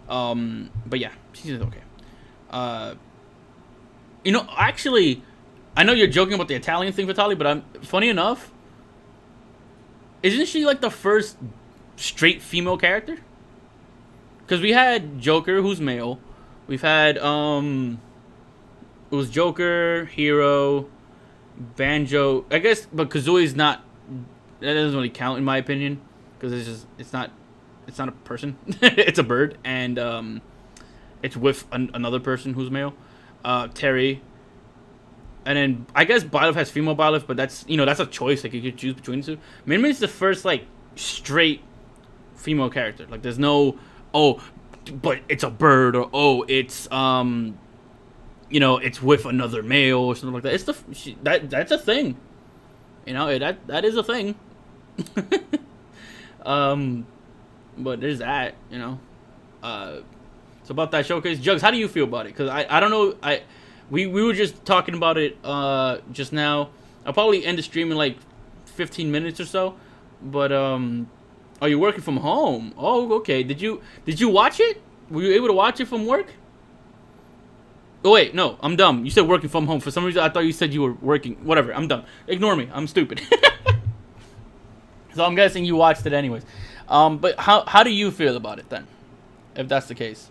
But yeah, she seems okay. Actually, I know you're joking about the Italian thing, Vitaly, but funny enough, isn't she like the first straight female character? Because we had Joker, who's male. We've had it was Joker, Hero, Banjo. I guess, but Kazooie's not. That doesn't really count in my opinion, because it's not a person. It's a bird, and it's with another person who's male. Terry, and then I guess Byleth has female Byleth, but that's a choice. Like, you could choose between the two. Min Min's the first like straight female character. Like, there's no but it's a bird, or it's it's with another male or something like that. It's that's a thing. That is a thing. But there's that, So about that showcase, Jugs, how do you feel about it? Because I don't know, We were just talking about it just now. I'll probably end the stream in like 15 minutes or so. But are you working from home? Oh, okay. Did you watch it? Were you able to watch it from work? Oh wait, no, I'm dumb. You said working from home. For some reason, I thought you said you were working. Whatever, I'm dumb. Ignore me. I'm stupid. So I'm guessing you watched it anyways. But how do you feel about it then, if that's the case?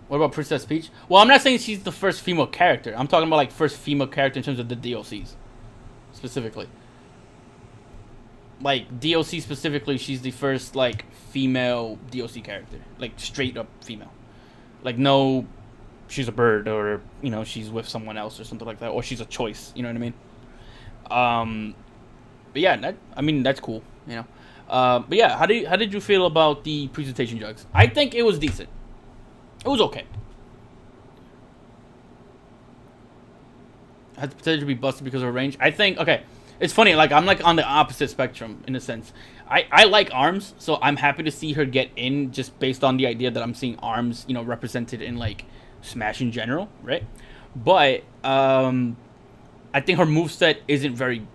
What about Princess Peach? Well, I'm not saying she's the first female character. I'm talking about like first female character in terms of the DLCs, specifically. Like DLC specifically, she's the first like female DLC character, like straight up female. Like no, she's a bird or you know she's with someone else or something like that, or she's a choice. You know what I mean? But yeah, I mean that's cool. You know. But yeah, how did you feel about the presentation, Jugs? I think it was decent. It was okay. Had the potential to be busted because of her range. I think, okay, it's funny, like, I'm, like, on the opposite spectrum, in a sense. I like ARMS, so I'm happy to see her get in just based on the idea that I'm seeing ARMS, you know, represented in, like, Smash in general, right? But, I think her moveset isn't very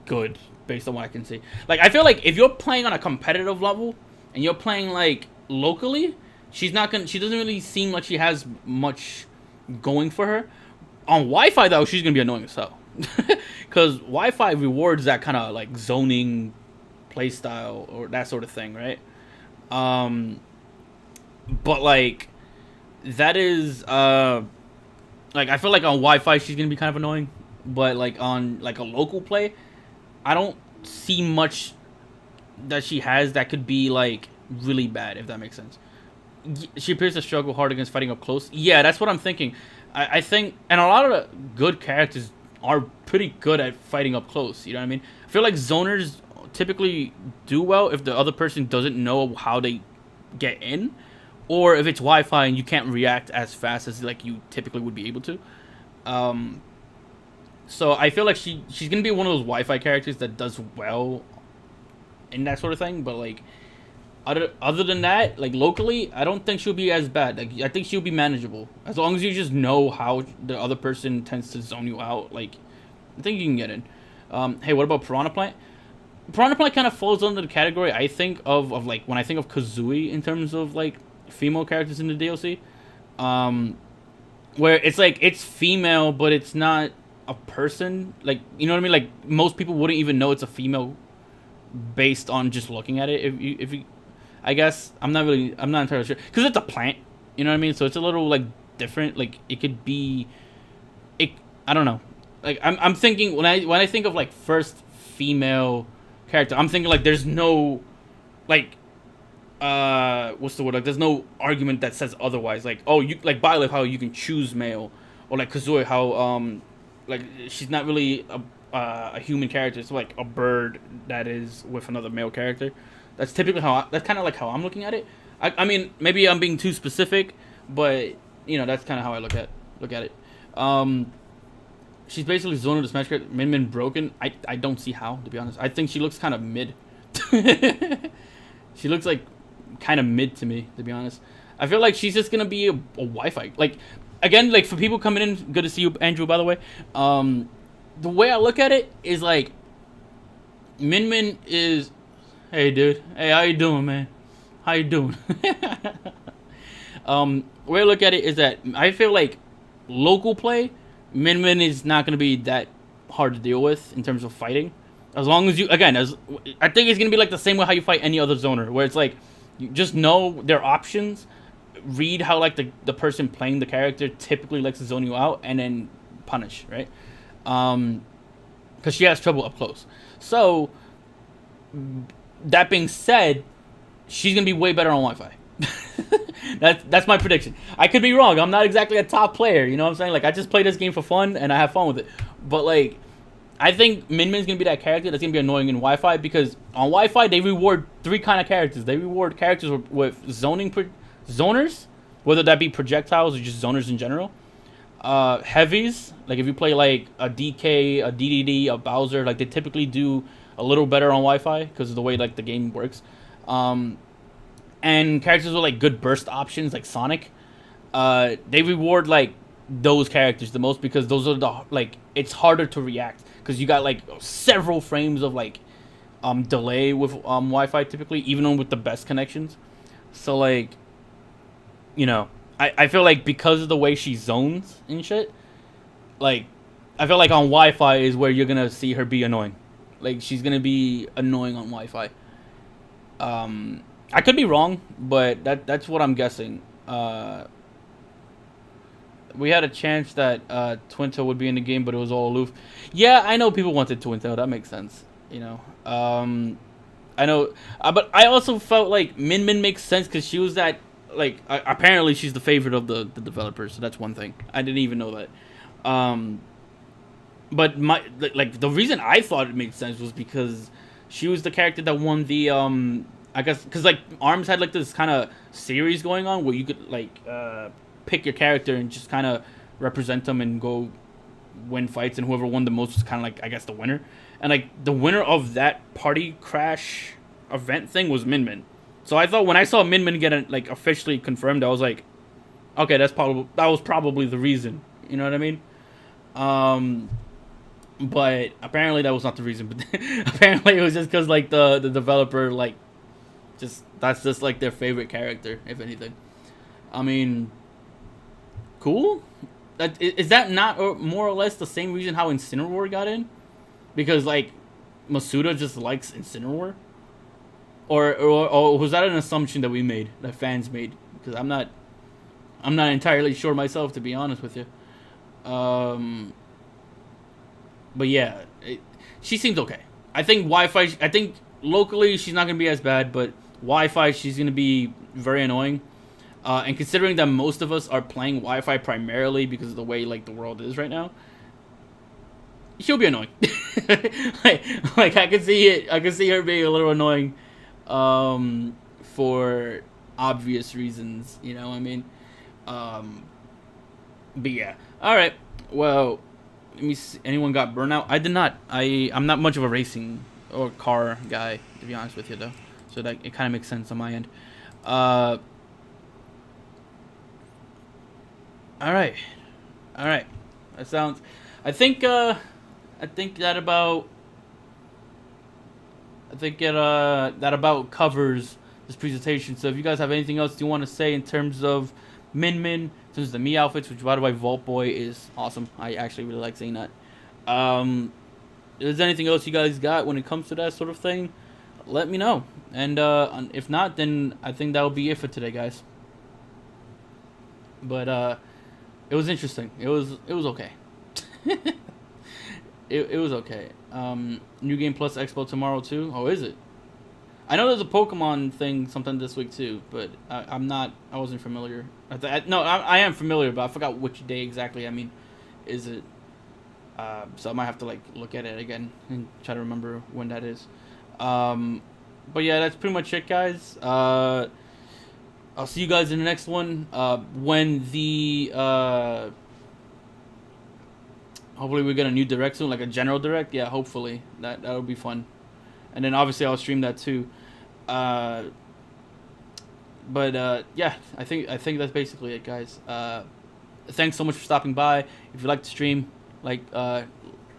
good, based on what I can see. Like, I feel like if you're playing on a competitive level, and you're playing, like, locally, she doesn't really seem like she has much going for her. On Wi-Fi, though, she's going to be annoying as hell. Because Wi-Fi rewards that kind of, like, zoning playstyle or that sort of thing, right? But, like, that is, like, I feel like on Wi-Fi, she's going to be kind of annoying. But, like, on, like, a local play, I don't see much that she has that could be, like, really bad, if that makes sense. She appears to struggle hard against fighting up close. Yeah, that's what I'm thinking. I think, and a lot of the good characters are pretty good at fighting up close. You know what I mean? I feel like zoners typically do well if the other person doesn't know how they get in, or if it's Wi-Fi and you can't react as fast as like you typically would be able to. So I feel like she's gonna be one of those Wi-Fi characters that does well in that sort of thing, but like. Other than that, like locally, I don't think she'll be as bad. Like I think she'll be manageable as long as you just know how the other person tends to zone you out. Like I think you can get in. Hey, what about Piranha Plant? Piranha Plant kind of falls under the category I think of like when I think of Kazooie in terms of like female characters in the DLC, where it's like it's female but it's not a person. Like you know what I mean? Like most people wouldn't even know it's a female based on just looking at it. If you I guess I'm not entirely sure because it's a plant, you know what I mean. So it's a little like different. Like it could be, I don't know. Like I'm thinking when I think of like first female character, I'm thinking like there's no, like, what's the word? Like there's no argument that says otherwise. Like oh you like Byleth how you can choose male, or like Kazooie how like she's not really a human character. It's like a bird that is with another male character. That's typically that's kind of like how I'm looking at it. I mean, maybe I'm being too specific, but you know that's kind of how I look at it. She's basically Zone of the Smash character. Min Min broken. I don't see how, to be honest. I think she looks kind of mid. She looks like kind of mid to me, to be honest. I feel like she's just gonna be a Wi-Fi. Like again, like for people coming in, good to see you, Andrew. By the way, the way I look at it is like Min Min is. Hey, dude. Hey, how you doing, man? How you doing? Way I look at it is that I feel like local play, Min Min is not going to be that hard to deal with in terms of fighting. As long as you, again, I think it's going to be like the same way how you fight any other zoner, where it's like, you just know their options, read how like the person playing the character typically likes to zone you out, and then punish, right? Because she has trouble up close. So... that being said, she's gonna be way better on Wi-Fi. That's my prediction. I could be wrong. I'm not exactly a top player. You know what I'm saying? Like I just play this game for fun and I have fun with it. But like, I think Min Min's gonna be that character that's gonna be annoying in Wi-Fi because on Wi-Fi they reward three kind of characters. They reward characters with zoners, whether that be projectiles or just zoners in general. Heavies, like if you play like a DK, a DDD, a Bowser, like they typically do a little better on Wi-Fi because of the way like the game works. and characters with like good burst options like Sonic, they reward like those characters the most because those are the like it's harder to react because you got like several frames of like delay with Wi-Fi typically, even on with the best connections. So like, you know, I feel like because of the way she zones and shit, like I feel like on Wi-Fi is where you're gonna see her be annoying. Like she's gonna be annoying on Wi-Fi. I could be wrong, but that's what I'm guessing. We had a chance that Twinto would be in the game, but it was all aloof. Yeah, I know people wanted Twinto. That makes sense. You know, I know, but I also felt like Min Min makes sense because she was that. Like, apparently she's the favorite of the developers, so that's one thing. I didn't even know that. But the reason I thought it made sense was because she was the character that won the I guess because like ARMS had like this kind of series going on where you could like pick your character and just kind of represent them and go win fights, and whoever won the most was kind of like I guess the winner. And like the winner of that party crash event thing was Min Min. So I thought when I saw Min Min get like officially confirmed, I was like, okay, that was probably the reason. You know what I mean? But apparently that was not the reason. But apparently it was just because like the developer like that's just like their favorite character, if anything. I mean, cool. Is that not more or less the same reason how Incineroar got in? Because like Masuda just likes Incineroar, or was that an assumption that we made, that fans made? Because I'm not entirely sure myself, to be honest with you. But yeah, she seems okay. I think Wi-Fi. I think locally she's not gonna be as bad, but Wi-Fi she's gonna be very annoying. And considering that most of us are playing Wi-Fi primarily because of the way like the world is right now, she'll be annoying. like I can see it. I can see her being a little annoying, for obvious reasons. You know what I mean? But yeah. All right. Well, let me see. Anyone got burnout? I did not. I'm not much of a racing or car guy, to be honest with you, though. So that it kind of makes sense on my end. All right. That sounds. I think that about covers this presentation. So if you guys have anything else you want to say in terms of Min Min, in terms of the Mii outfits, which by the way, Vault Boy is awesome. I actually really like saying that. If there's anything else you guys got when it comes to that sort of thing, let me know. And if not, then I think that'll be it for today, guys. But it was interesting. It was okay. it was okay. New Game Plus Expo tomorrow too. Oh, is it? I know there's a Pokemon thing sometime this week too, but I wasn't familiar. I am familiar, but I forgot which day exactly. I mean, is it? So I might have to like look at it again and try to remember when that is. But yeah, that's pretty much it, guys. I'll see you guys in the next one. When the hopefully we get a new direct soon, like a general direct. Yeah, hopefully that'll be fun. And then obviously I'll stream that too. But yeah, I think that's basically it, guys. Thanks so much for stopping by. If you like the stream, like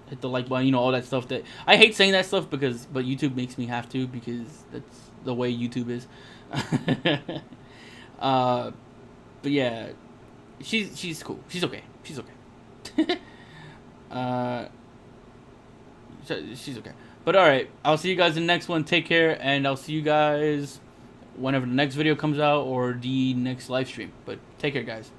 hit the like button, all that stuff. That I hate saying that stuff but YouTube makes me have to, because that's the way YouTube is. But yeah, she's cool. She's okay. She's okay. She's okay. But alright, I'll see you guys in the next one. Take care, and I'll see you guys whenever the next video comes out or the next live stream. But take care, guys.